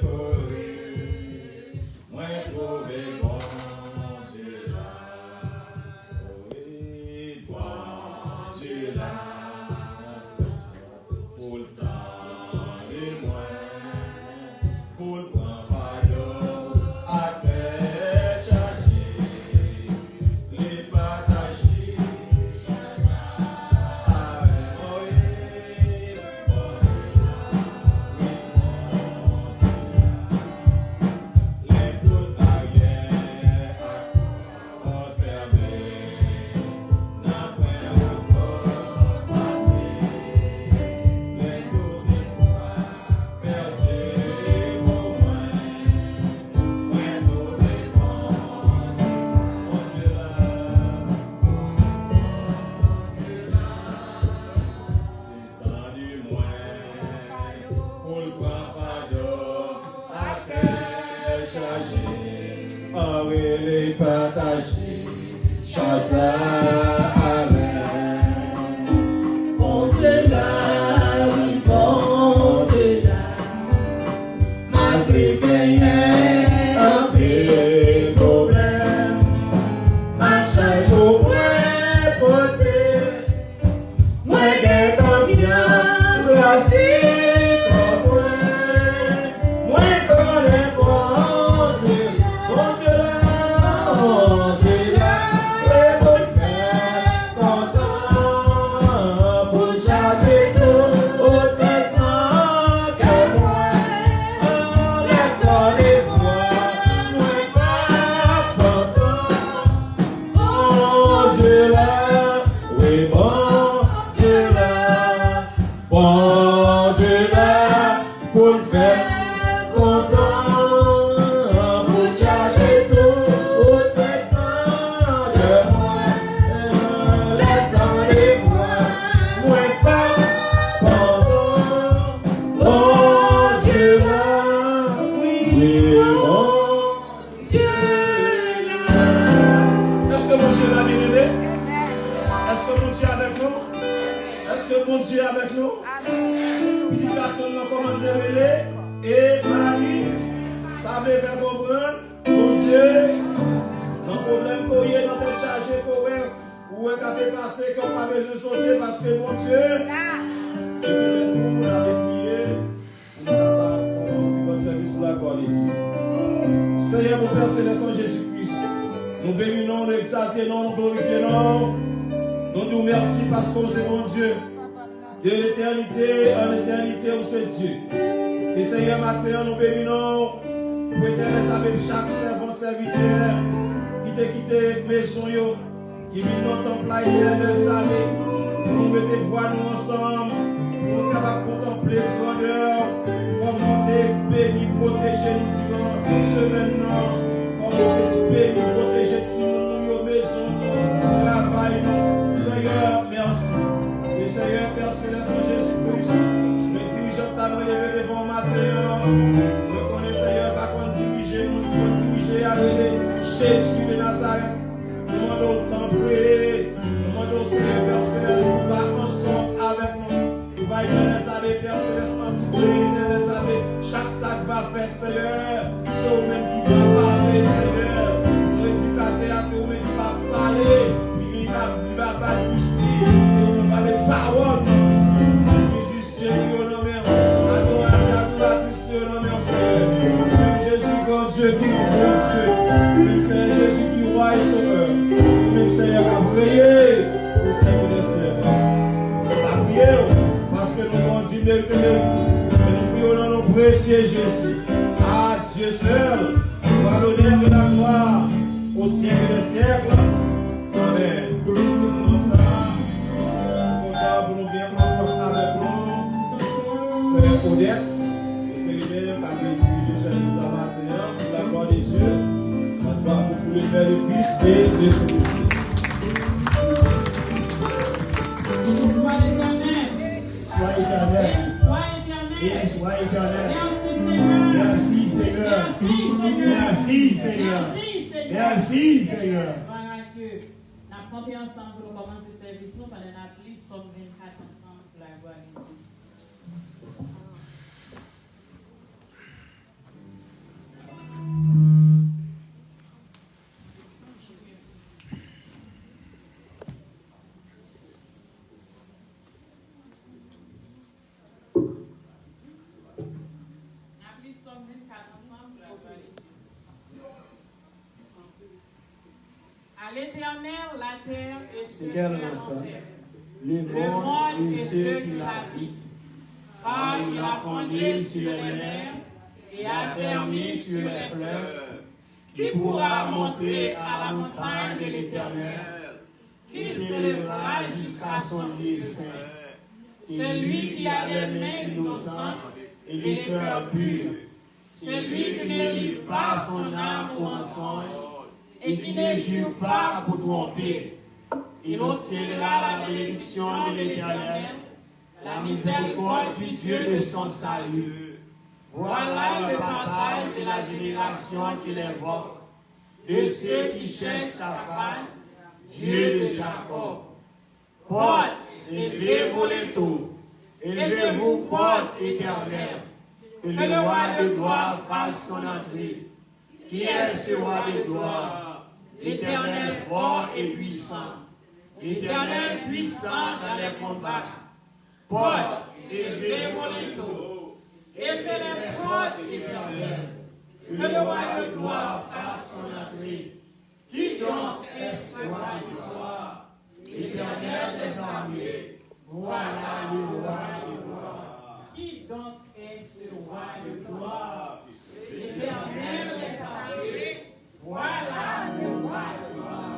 Speaker 2: partager chacun avec.
Speaker 5: Bon Dieu là, oui, bon Dieu là, malgré qu'il y ait un peu de problème, ma chaise au moins côté, moi j'ai confiance aussi.
Speaker 2: Parce que mon Dieu, et c'était tout, on avait prié, on n'a pas commencé notre service pour la gloire de Dieu. Seigneur, mon Père Céleste en Jésus-Christ, nous bénissons, nous exaltons, nous glorifions, nous disons merci parce que c'est mon Dieu. De l'éternité en éternité, où c'est Dieu. Et Seigneur, matin, nous bénissons, pour éternel avec chaque servant, serviteur, qui t'a quitté maison, qui vit dans ton temple, il est de salut. Nous mettons voix nous ensemble, pour nous capables de contempler grandeur, comment tu béni, protéger nous durant ce maintenant, comment tu béni, protéger nous, maison, travail, nous. Seigneur, merci. Et Seigneur, Père Céleste, Jésus-Christ, mes dirigeants t'ont levé devant matin. Nous connaissons, Seigneur, pas qu'on diriger, nous devons diriger à Jésus de Nazareth. Nous demandons au temple, nous demandons au Seigneur, Père Céleste, nous va ensemble avec nous. Nous va éternel avec Père Céleste, entourer, éternel avec chaque sac va faire, Seigneur. C'est vous-même qui va parler, Seigneur. Prédicateur, c'est vous-même qui va parler. Il va pas bouger, et on va les paroles. Musiciens, nous nommons, adoratrices, nous nommons, Seigneur. Même Jésus, grand Dieu, qui est bon Dieu. Même Seigneur Jésus, qui est roi et sauveur. Même Seigneur, a prié pour servir les siècles. On a prié parce que nous avons dit mérite. Et nous prions dans nos précieux Jésus. À Dieu seul, soit l'honneur et la gloire au siècle des siècles. Amen. Nous sommes contents pour nous bien ensemble avec nous. C'est Odette. Et c'est lui-même qui a dirigé le service de la matin pour la gloire de Dieu. Pour le Père, le Fils et le Saint-Esprit.
Speaker 5: Sois éternel.
Speaker 1: Sois éternel.
Speaker 5: Sois éternel.
Speaker 1: Merci Seigneur. Merci Seigneur. Merci Seigneur.
Speaker 5: Gloire à Dieu. Nous avons compris ensemble pour commencer ce service. Nous pendant la prise, sommes 24 ensemble pour la gloire de Dieu. À l'Éternel, la terre et ceux qui l'enfer, le monde et ceux qui l'habitent, car il a fondé sur les mers et a permis sur les fleuves, qui pourra monter à la montagne de l'Éternel, qui s'élèvera jusqu'à son lieu saint. Celui qui a les mains innocentes et les cœurs purs, celui qui ne livre pas son âme au mensonge, et qui ne jure pas pour tromper, il obtiendra la bénédiction de l'Éternel, la miséricorde du Dieu de son salut. Voilà le partage de la génération qui l'évoque. de ceux qui cherchent ta face, Dieu de Jacob. Porte, élevez-vous les tours, élevez-vous, porte éternelle, que le roi de gloire fasse son entrée. Qui est ce roi de gloire? L'Éternel fort et puissant, l'Éternel puissant dans les combats. Porte, élevez-vous les tours, élevez les portes éternelles, que le roi de gloire fasse son entrée. Qui donc est ce roi de gloire? L'Éternel des armées, voilà le roi de gloire. Qui donc est ce roi de gloire? L'Éternel des armées, voilà le roi de gloire.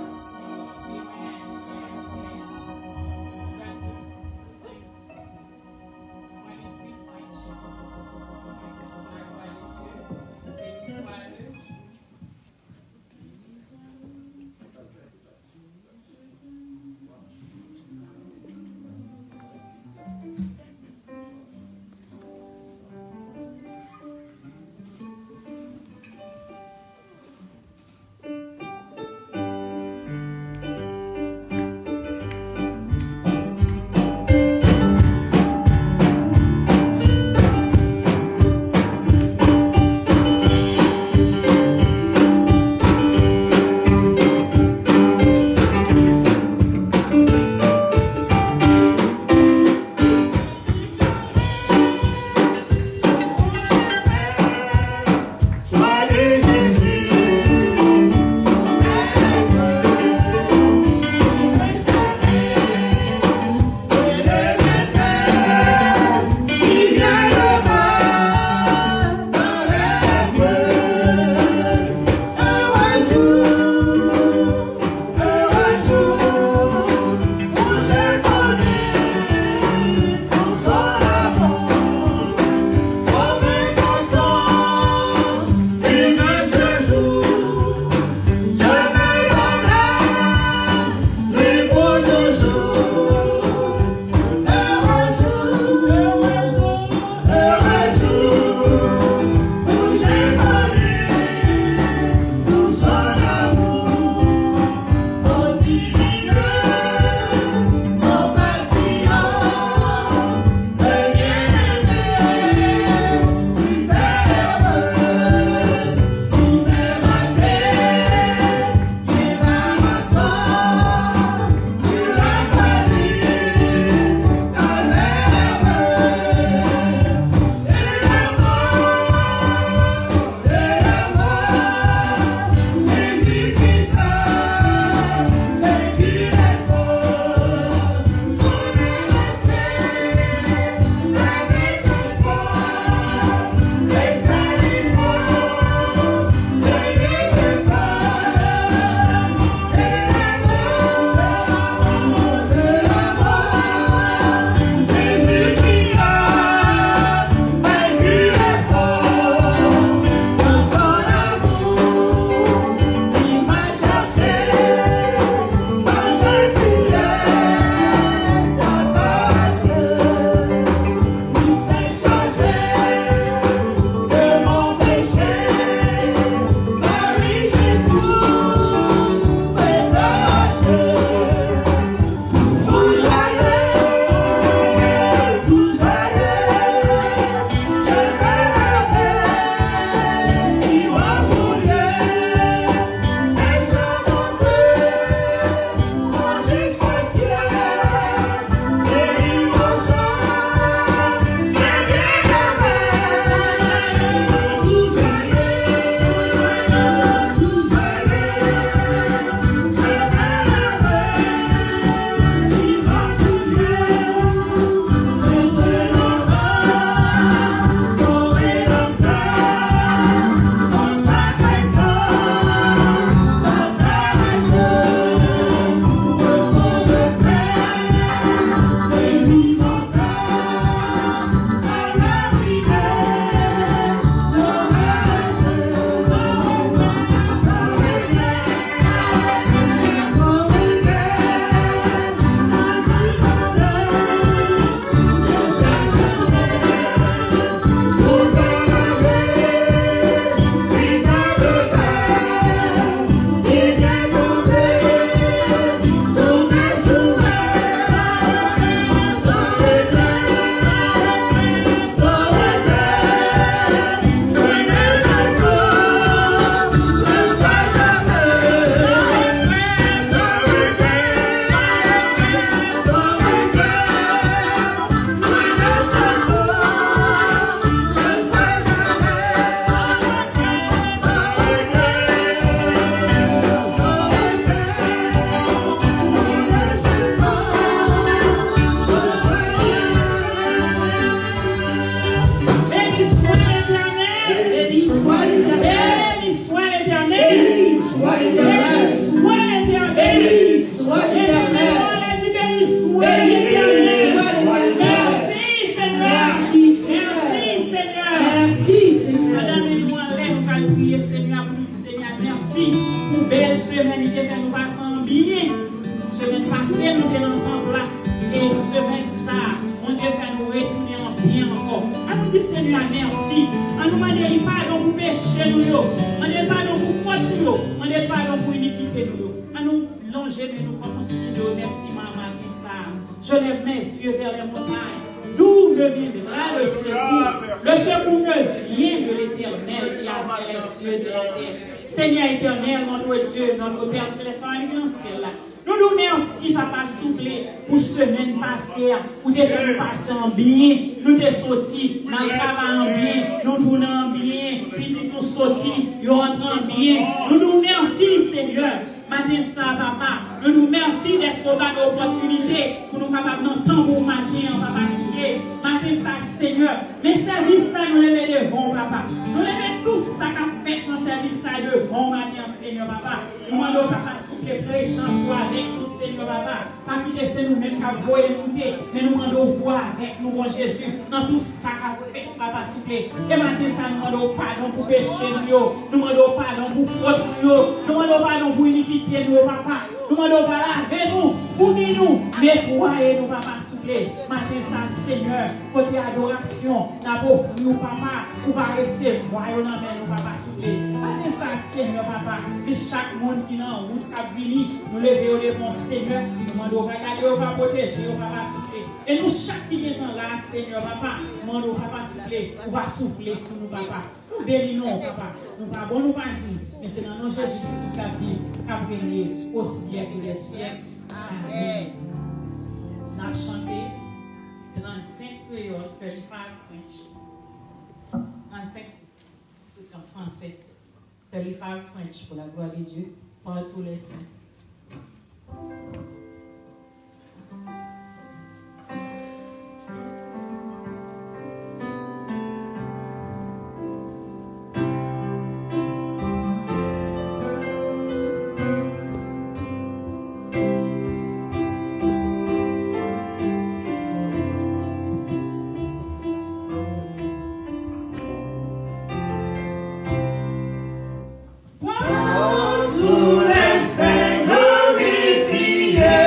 Speaker 6: Seigneur, merci. On nous demande pardon pour péché nous. On demande pardon pour faute nous. On demande pardon pour iniquité nous. On nous longer, mais nous commençons. Merci, maman. Je lève mes yeux vers les montagnes. D'où me viendra le secours? Le secours me vient de l'Éternel qui a fait les cieux et la terre. Seigneur éternel, notre Dieu, notre Père céleste, nous nous merci, Papa, soufflé, pour semaine passée, pour te faire passer en bien, nous te sortis, dans le travail en bien, nous tournons en bien, puis nous sortis, nous rentrons en bien. Nous nous merci, Seigneur. Matin ça, Papa, nous nous merci d'être qu'on a l'opportunité pour nous capables d'entendre pour matin, Papa, souffler. Matin ça, Seigneur. Mais service ça, nous les devons, Papa. Nous les mettons tout ça qu'a fait dans service ça devant, matin, Seigneur, Papa. Nous demandons, Papa, souffler présence, toi avec nous, Seigneur, Papa. Pas qui laisser nous-mêmes qu'à voyer monter, mais nous demandons voir avec nous, bon Jésus, dans tout ça qu'a fait, Papa, souffler. Et matin ça, nous demandons pardon pour péché, nous demandons pardon pour faute, nous demandons pardon pour iniquité. Nous, Papa, nous demandons par là, venez-nous, fournissez-nous, nettoyez-nous, Papa, soufflez. Matin, ça, Seigneur, côté adoration, n'a pas offert, Papa, pour va rester, voyons, nous, Papa, soufflez. Matin, ça, Seigneur, Papa, que chaque monde qui est en route, qui a venu, nous lever devant Seigneur, nous demandons, regarder, on va protéger, on va souffler. Et nous, chaque qui est là, Seigneur, Papa, nous demandons, Papa, souffler, on va souffler sur nous, Papa. Nous bénissons, Papa. Nous ne pas bon, nous pas dire, mais c'est dans nos Jésus qui toute la vie, qui a brillé au siècle des siècles. Amen. Nous avons chanté 35 créoles, 35 French. 35 en français, 35 French pour la gloire de Dieu, par tous les saints.
Speaker 5: Tous les saints glorifiés.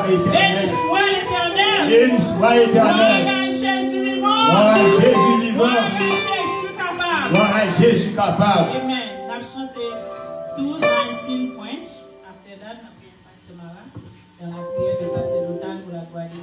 Speaker 1: soit éternel.
Speaker 6: Béni soit l'Éternel.
Speaker 1: Béni soit éternel.
Speaker 6: Gloire à Jésus vivant.
Speaker 1: Gloire à Jésus vivant.
Speaker 6: Gloire à Jésus capable.
Speaker 1: Gloire à Jésus capable.
Speaker 6: Amen. On a chanté 2:19 French. After that, on a prié Pasteur Mara dans la prière de sacerdotal pour la gloire de Dieu.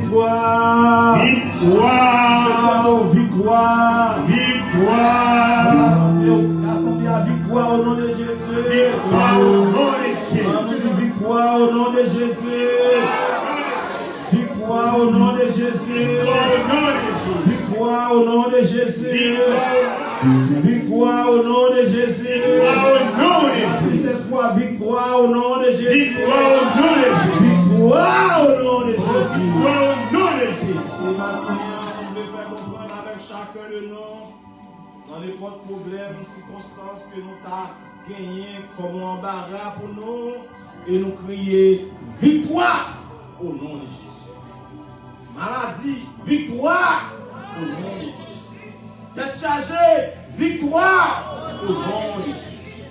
Speaker 1: Victoire. Victoire. Victoire.
Speaker 2: Victoire au nom de Jésus.
Speaker 1: Victoire au nom de Jésus.
Speaker 2: Cette fois, victoire au nom de Jésus.
Speaker 1: Victoire au nom de Jésus.
Speaker 2: Victoire au nom de Jésus.
Speaker 1: Victoire au nom de Jésus.
Speaker 2: Ce matin, on veut faire comprendre avec chacun de nous, dans les problèmes, circonstances que nous avons gagné comme embarras pour nous, et nous crier victoire au nom de Jésus. Maladie, victoire au nom de Jésus. Tête chargée, victoire au nom de Jésus.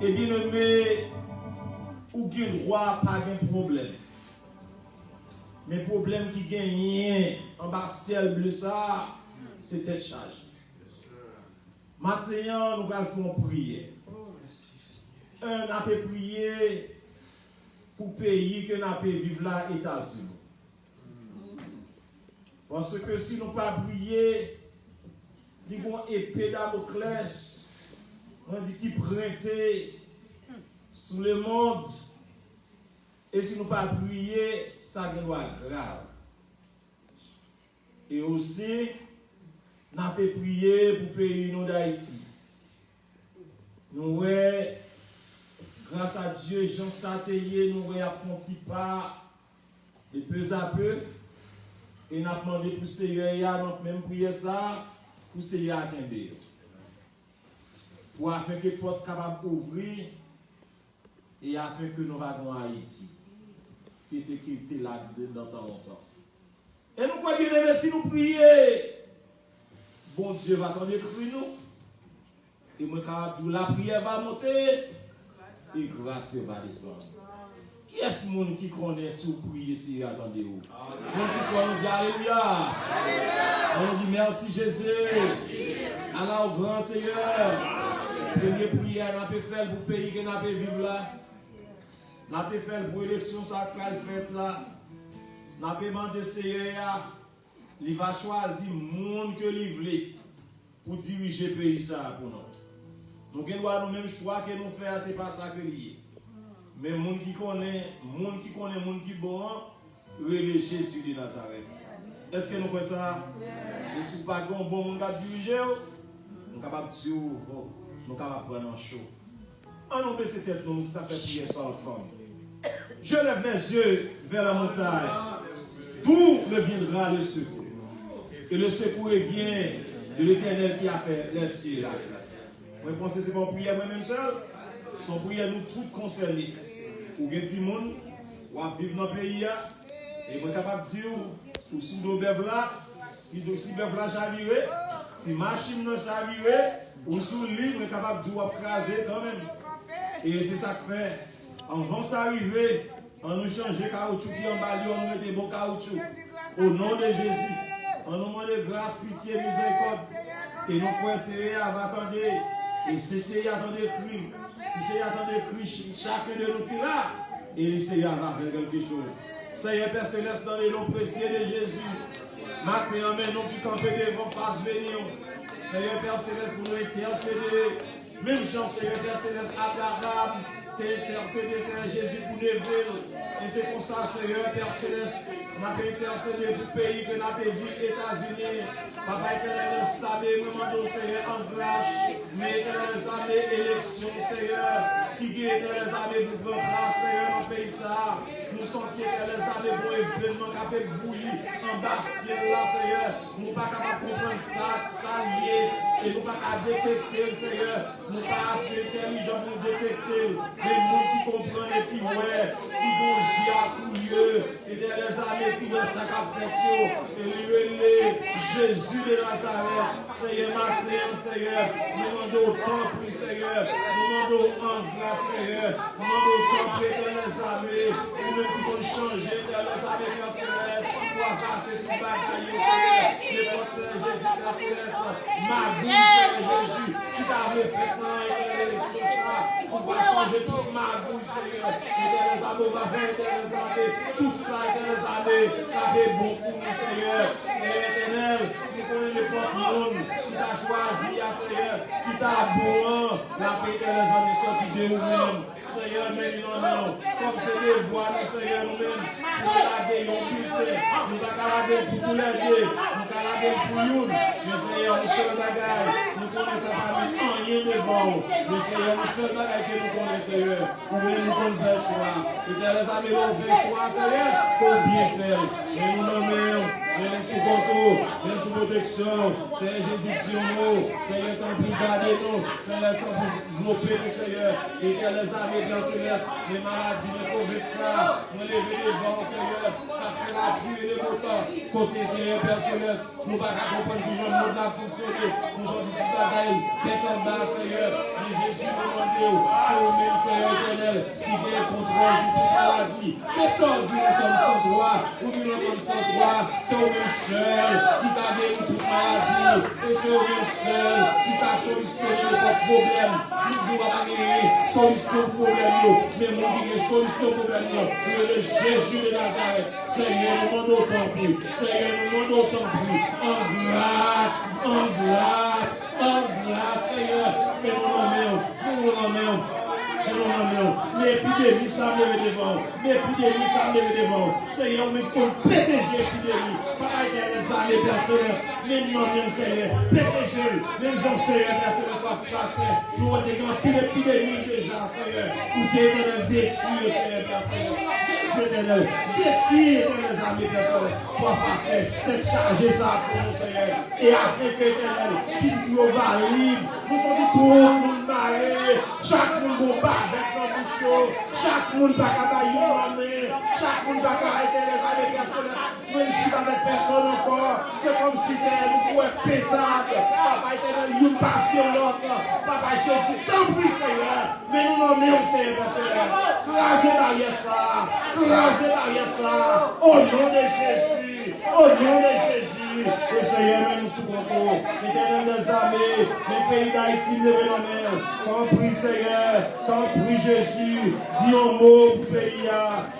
Speaker 2: Et bien aimé, ou qui droit, pas de problème. Mais le problème qui gagne en bas ciel bleu ça, c'est tête chargée. Maintenant, nous allons faire une prière. On a prié pour le pays que nous avons vivre là, États-Unis. Parce que si nous ne pas prier, nous avons une épée Damoclès, on dit qui prêtait sous le monde. Et si nous ne pas prier, ça va être grave. Et aussi, nous avons prié pour le pays d'Haïti. Nous grâce à Dieu, Jean Sateye, nous avons affronté pas de peu à peu. Et nous avons demandé pour le Seigneur, nous avons même prié ça, pour le Seigneur à Kembe. Pour afin que les portes capables d'ouvrir et afin que nous allons à Haïti. Qui était là dans tant longtemps. Et nous croyons bien, si nous prions, bon Dieu va attendre écrire nous. Et moi, quand la prière va monter, et grâce va descendre. Qui est-ce qui connaît si vous priez, si vous attendez vous? Nous qui connaissons, alléluia. On dit merci Jésus. Allah au grand Seigneur. Première prière, nous avons fait pour le pays que nous avons vivre là. Nous avons fait pour l'élection sacrale faite là. Nous avons demandé Seigneur, il va choisir le monde que il veut pour diriger le pays ça pour nous. Nous avons nous même choix que nous faisons, ce n'est pas ça que lié. Mais le monde qui connaît, le monde qui est bon, relève Jésus de Nazareth. Est-ce que nous faisons ça? Et si nous n'avons pas un bon monde à diriger, nous sommes capables de dire, nous sommes capables de prendre un chaud. En nous baisser tête, nous avons fait prier ça ensemble. Je lève mes yeux vers la montagne. D'où me viendra le secours? Et le secours vient de l'Éternel qui a fait les cieux et la terre. Vous pensez que ce n'est pas une prière moi-même seul? Son prière nous tous concernés. Ou bien des gens qui vivent dans le pays, et vous êtes capable de dire, ou sous le bœuf là, si le bœuf là j'arrive, si la machine ne s'arrive, ou sous le lit, vous êtes capable de dire, ou craser quand même. Et c'est ça que fait. Avant s'arriver, on nous change le caoutchouc qui en bas, on nous met des bons caoutchoucs. Au nom de Jésus, on nous demande grâce, pitié, miséricorde. Et nous pouvons essayer à attendre. Et si c'est attendre crime, si c'est attendre cri, chacun de nous qui là, et essayer à faire quelque chose. Seigneur Père Céleste, dans les noms précieux de Jésus, maintenant, mais nous qui campons devant face venir. Seigneur Père Céleste, vous nous intercédez. Même chant, Seigneur Père Céleste, Abraham, t'intercédé, Seigneur Jésus, pour lever. Et c'est pour ça, Seigneur Père Céleste, nous avons intercédé pour le pays que nous avons vu, États-Unis. Papa éternel, savez, nous demandons, Seigneur, en grâce, mais éternel, savez, élection, Seigneur, qui guide les amis pour grand place, Seigneur, dans le pays ça. Nous sentions les amis pour événement qui a fait bouillir en bas ciel là, Seigneur. Nous ne sommes pas capables de comprendre ça lié, et nous ne sommes pas capables de détecter, Seigneur. Nous ne sommes pas assez intelligents pour détecter les gens qui comprennent et qui voient, qui vont dire à tout lieu, et les amis qui voient ça qu'a fait, et lui, Jésus de Nazareth, Seigneur, matin, Seigneur, nous demandons autant pour Seigneur, nous demandons en grâce, Seigneur, nous demandons autant pour les amis, nous devons changer dans les amis personnels, pour passer tout bagaille, Seigneur, les portes, Jésus, Père Céleste, ma vie, Seigneur Jésus, qui t'avait fait dans l'élection, pour pouvoir changer toute ma bouille, Seigneur, et dans les amis, on va faire les amis, tout ça, dans les amis, t'avais bon pour nous, Seigneur, Seigneur éternel, tu connais les portes monde qui t'a choisi, Seigneur, qui t'a bon, la paix de les amis sortis de nous-mêmes, Seigneur, mais non, comme c'est des voix, nous, Seigneur, nous-mêmes, pour garder nos bulletins, nous pas garder pour tous les deux, nous garder pour nous, mais Seigneur, nous sommes bagaille, nous connaissons pas rien devant. Mais Seigneur, nous seul bagage que nous connaissons, Seigneur. Ou même nous connaissons faire choix. Et les amis, nous fait choix, Seigneur, pour bien faire. Mais nous nommons, même sous contrôle, même sous protection. Seigneur Jésus, Dieu, Seigneur, tant pour garder nous. Seigneur, tant pour développer nous, Seigneur. Et que les amis dans céleste, les maladies, les Covid, ça, nous lever devant, Seieur. T'as fait la pluie et les montants. Côté Seigneur, Père Céleste, nous ne pouvons pas comprendre que le monde a fonctionné. Nous sommes dit tout à l'heure, tête en bas, Seigneur. Mais Jésus nous demande, c'est au même Seigneur éternel qui vient contrôle sur toute maladie. C'est ça, nous sommes sans droit, ou nous sommes sans droit. C'est au même seul qui t'a guéri toute maladie. Et c'est au même seul qui t'a solutionné notre problème. Nous ne devons pas gagner solution au problème, mais nous avons solution au problème. Le Jésus de Nazareth, Seigneur, nous demandons autant plus. Seigneur, nous demandons autant plus. En grâce, Seigneur. Mais nous l'emmènons. L'épidémie, ça me lève devant. Seigneur, mais pour protéger l'épidémie. Pareil que les années personnelles. Mais non, Seigneur. Protéger. Même Jean, Seigneur, personnel, nous avons des grandes épidémies déjà, Seieur. Pour t'aider détruire, Seieur, personnel. Jésus éternel. Détruire les amis personnels. Pour passer, peut-être charger ça pour nous, Seigneur. Et afin que l'éternel, qui nous va libre. Nous sommes tout le monde marié. Chaque monde bombarde avec notre bouchon. Chaque monde va cabayer en main. Chaque monde va arrêter les amis personnels. Tu ne chies avec personne encore. C'est comme si c'est nous pouvons pétard. Papa éternel, nous pas violent. Papa Jésus, tant pis, Seieur. Mais nous nommons, Seigneur personnel. Crasez barrière ça. Au nom de Jésus. Et Seigneur, même sous contrôle. Éternel des armées, les pays d'Haïti, levez nos mains. T'en prie, Seieur. T'en prie, Jésus. Dis un mot pour le pays.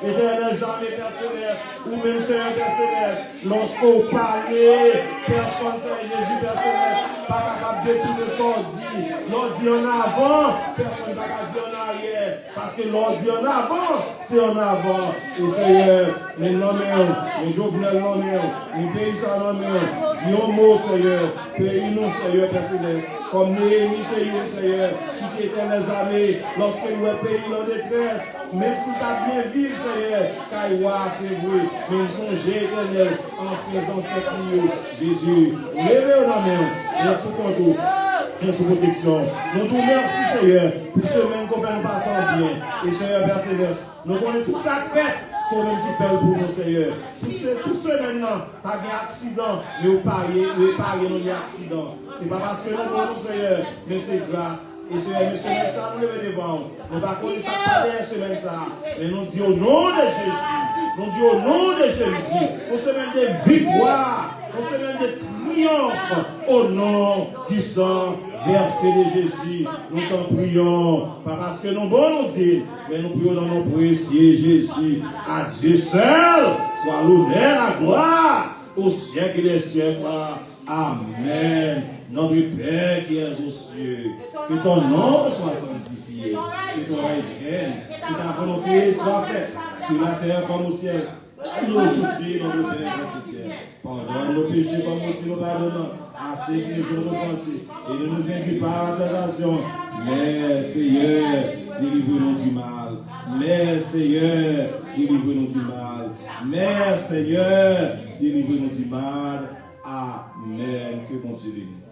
Speaker 2: Éternel des armées, Père Céleste. Ou même, Seigneur, Père Céleste. Lorsqu'on parlait, personne, Seigneur Jésus, Père Céleste, pas capable de détourner son dit. L'on dit en avant, personne ne va dire en arrière. Parce que l'on dit en avant, c'est en avant. Et Seieur, les nommés, les Jovenel nommés, les paysans nommés, dis un mot, Seieur, pays-nous, Seieur, Père Céleste. Comme Néhémie, Seigneur, qui était les armées, lorsque nous pays en détresse, même si tu as bien vécu, Seieur, Kaïwa, c'est vrai, mais songez, éternel, anciens ancêtres, Jésus, levez nos mains, et sous contrôle. Sous protection. Nous vous remercions, Seieur, pour ce même qu'on peut nous passer en bien. Et Seieur, Père Céleste, nous connaissons tout ça que fait. C'est même qui fait pour nous, Seieur. Tout ce maintenant, tu as un accident, mais vous pariez dans l'accident. Ce n'est pas parce que nous avons, Seieur, mais c'est grâce. Et Seigneur, nous sommes ça, nous levons devant. Nous ne pas connaître ça pas semaine ça. Mais nous disons au nom de Jésus. Nous disons au nom de Jésus. Nous sommes des victoires. Nous sommes des triomphes. Au nom du sang versé de Jésus. Nous t'en prions. Pas parce que nous bons nous dire, mais nous prions dans nos précieux Jésus. À Dieu seul soit l'honneur, la gloire au siècle des siècles. Amen. Notre Père qui es aux cieux, que ton nom soit sanctifié, que ton règne vienne, que ta volonté soit faite sur la terre comme au ciel. Nous aujourd'hui, notre Père quotidien, pardonne nos péchés comme aussi nous pardonnons à ceux qui nous ont offensés, et ne nous induis pas à la tentation, mais Seigneur, délivre-nous du mal. Mais Seigneur, délivre-nous du mal. Mais Seigneur, délivre-nous du mal. Amen. Que bon Dieu bénisse.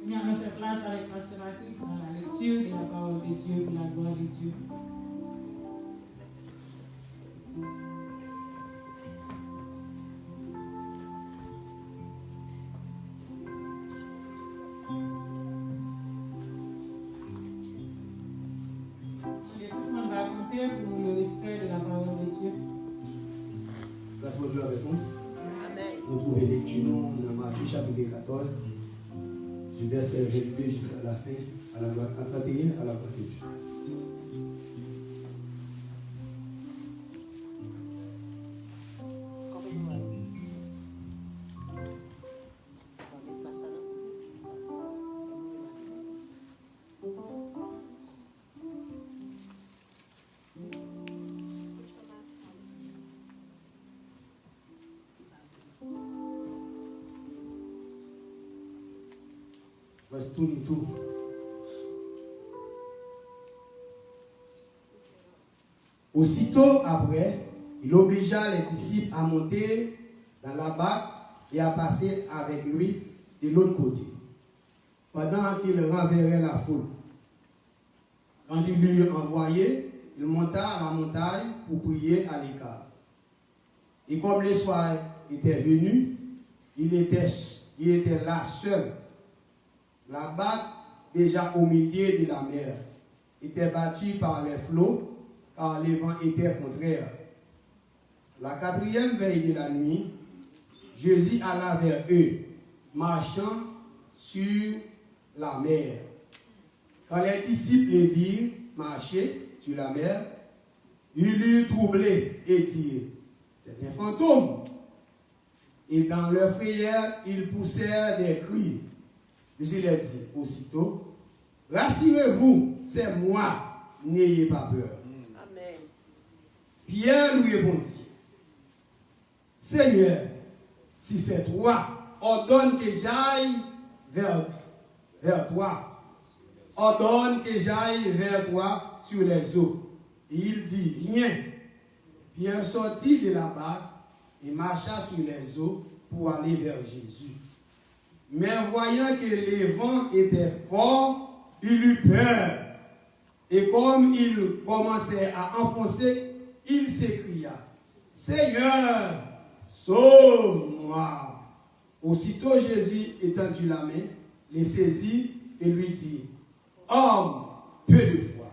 Speaker 6: On a notre place avec Pasteur Marquis pour la lecture de la parole de Dieu, pour la gloire de Dieu. Et tout le monde va compter pour le respect de la parole de Dieu.
Speaker 7: Grâce à Dieu avec nous. Nous trouvons lecture dans Matthieu chapitre 14, du verset 22 jusqu'à la fin, à la 31 à la 42. Reste tout ni tout. Aussitôt après, il obligea les disciples à monter dans la barque et à passer avec lui de l'autre côté, pendant qu'il renverrait la foule. Quand il l'eut envoyé, il monta à la montagne pour prier à l'écart. Et comme le soir était venu, il était là seul. La barque, déjà au milieu de la mer, était battue par les flots, car les vents étaient contraires. La 4e veille de la nuit, Jésus alla vers eux, marchant sur la mer. Quand les disciples les virent marcher sur la mer, ils eurent troublé et dirent, c'est un fantôme. Et dans leur frayeur, ils poussèrent des cris. Jésus leur dit aussitôt, rassurez-vous, c'est moi, n'ayez pas peur.
Speaker 8: Amen.
Speaker 7: Pierre lui répondit, Seigneur, si c'est toi, ordonne que j'aille vers toi. Ordonne que j'aille vers toi sur les eaux. Et il dit, viens. Pierre sortit de la barque et marcha sur les eaux pour aller vers Jésus. Mais voyant que les vents étaient forts, il eut peur. Et comme il commençait à enfoncer, il s'écria, Seigneur, sauve-moi. Aussitôt Jésus étendit la main, les saisit et lui dit, homme, peu de foi,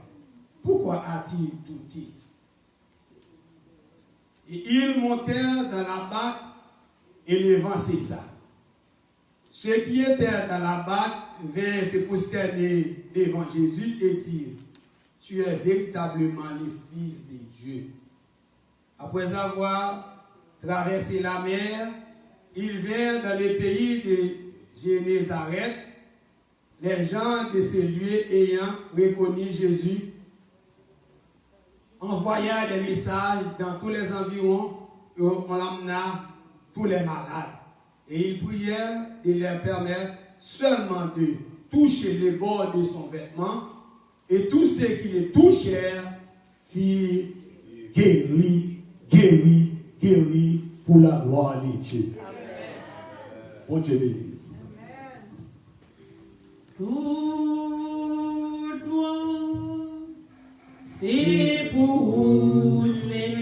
Speaker 7: pourquoi as-tu douté? Et ils montèrent dans la barque et le vent cessa. Ceux qui étaient dans la barque vinrent se prosterner devant Jésus et dirent, tu es véritablement le Fils de Dieu. Après avoir traversé la mer, ils vinrent dans le pays de Génézareth. Les gens de ce lieu ayant reconnu Jésus envoyèrent des messages dans tous les environs et on l'emmena tous les malades. Et ils prièrent de leur permettre seulement de toucher le bord de son vêtement, et tous ceux qui le touchèrent furent guéris, guéris, guéris pour la gloire de Dieu. Bon Dieu béni.
Speaker 6: Toute gloire, c'est pour vous, Seigneur.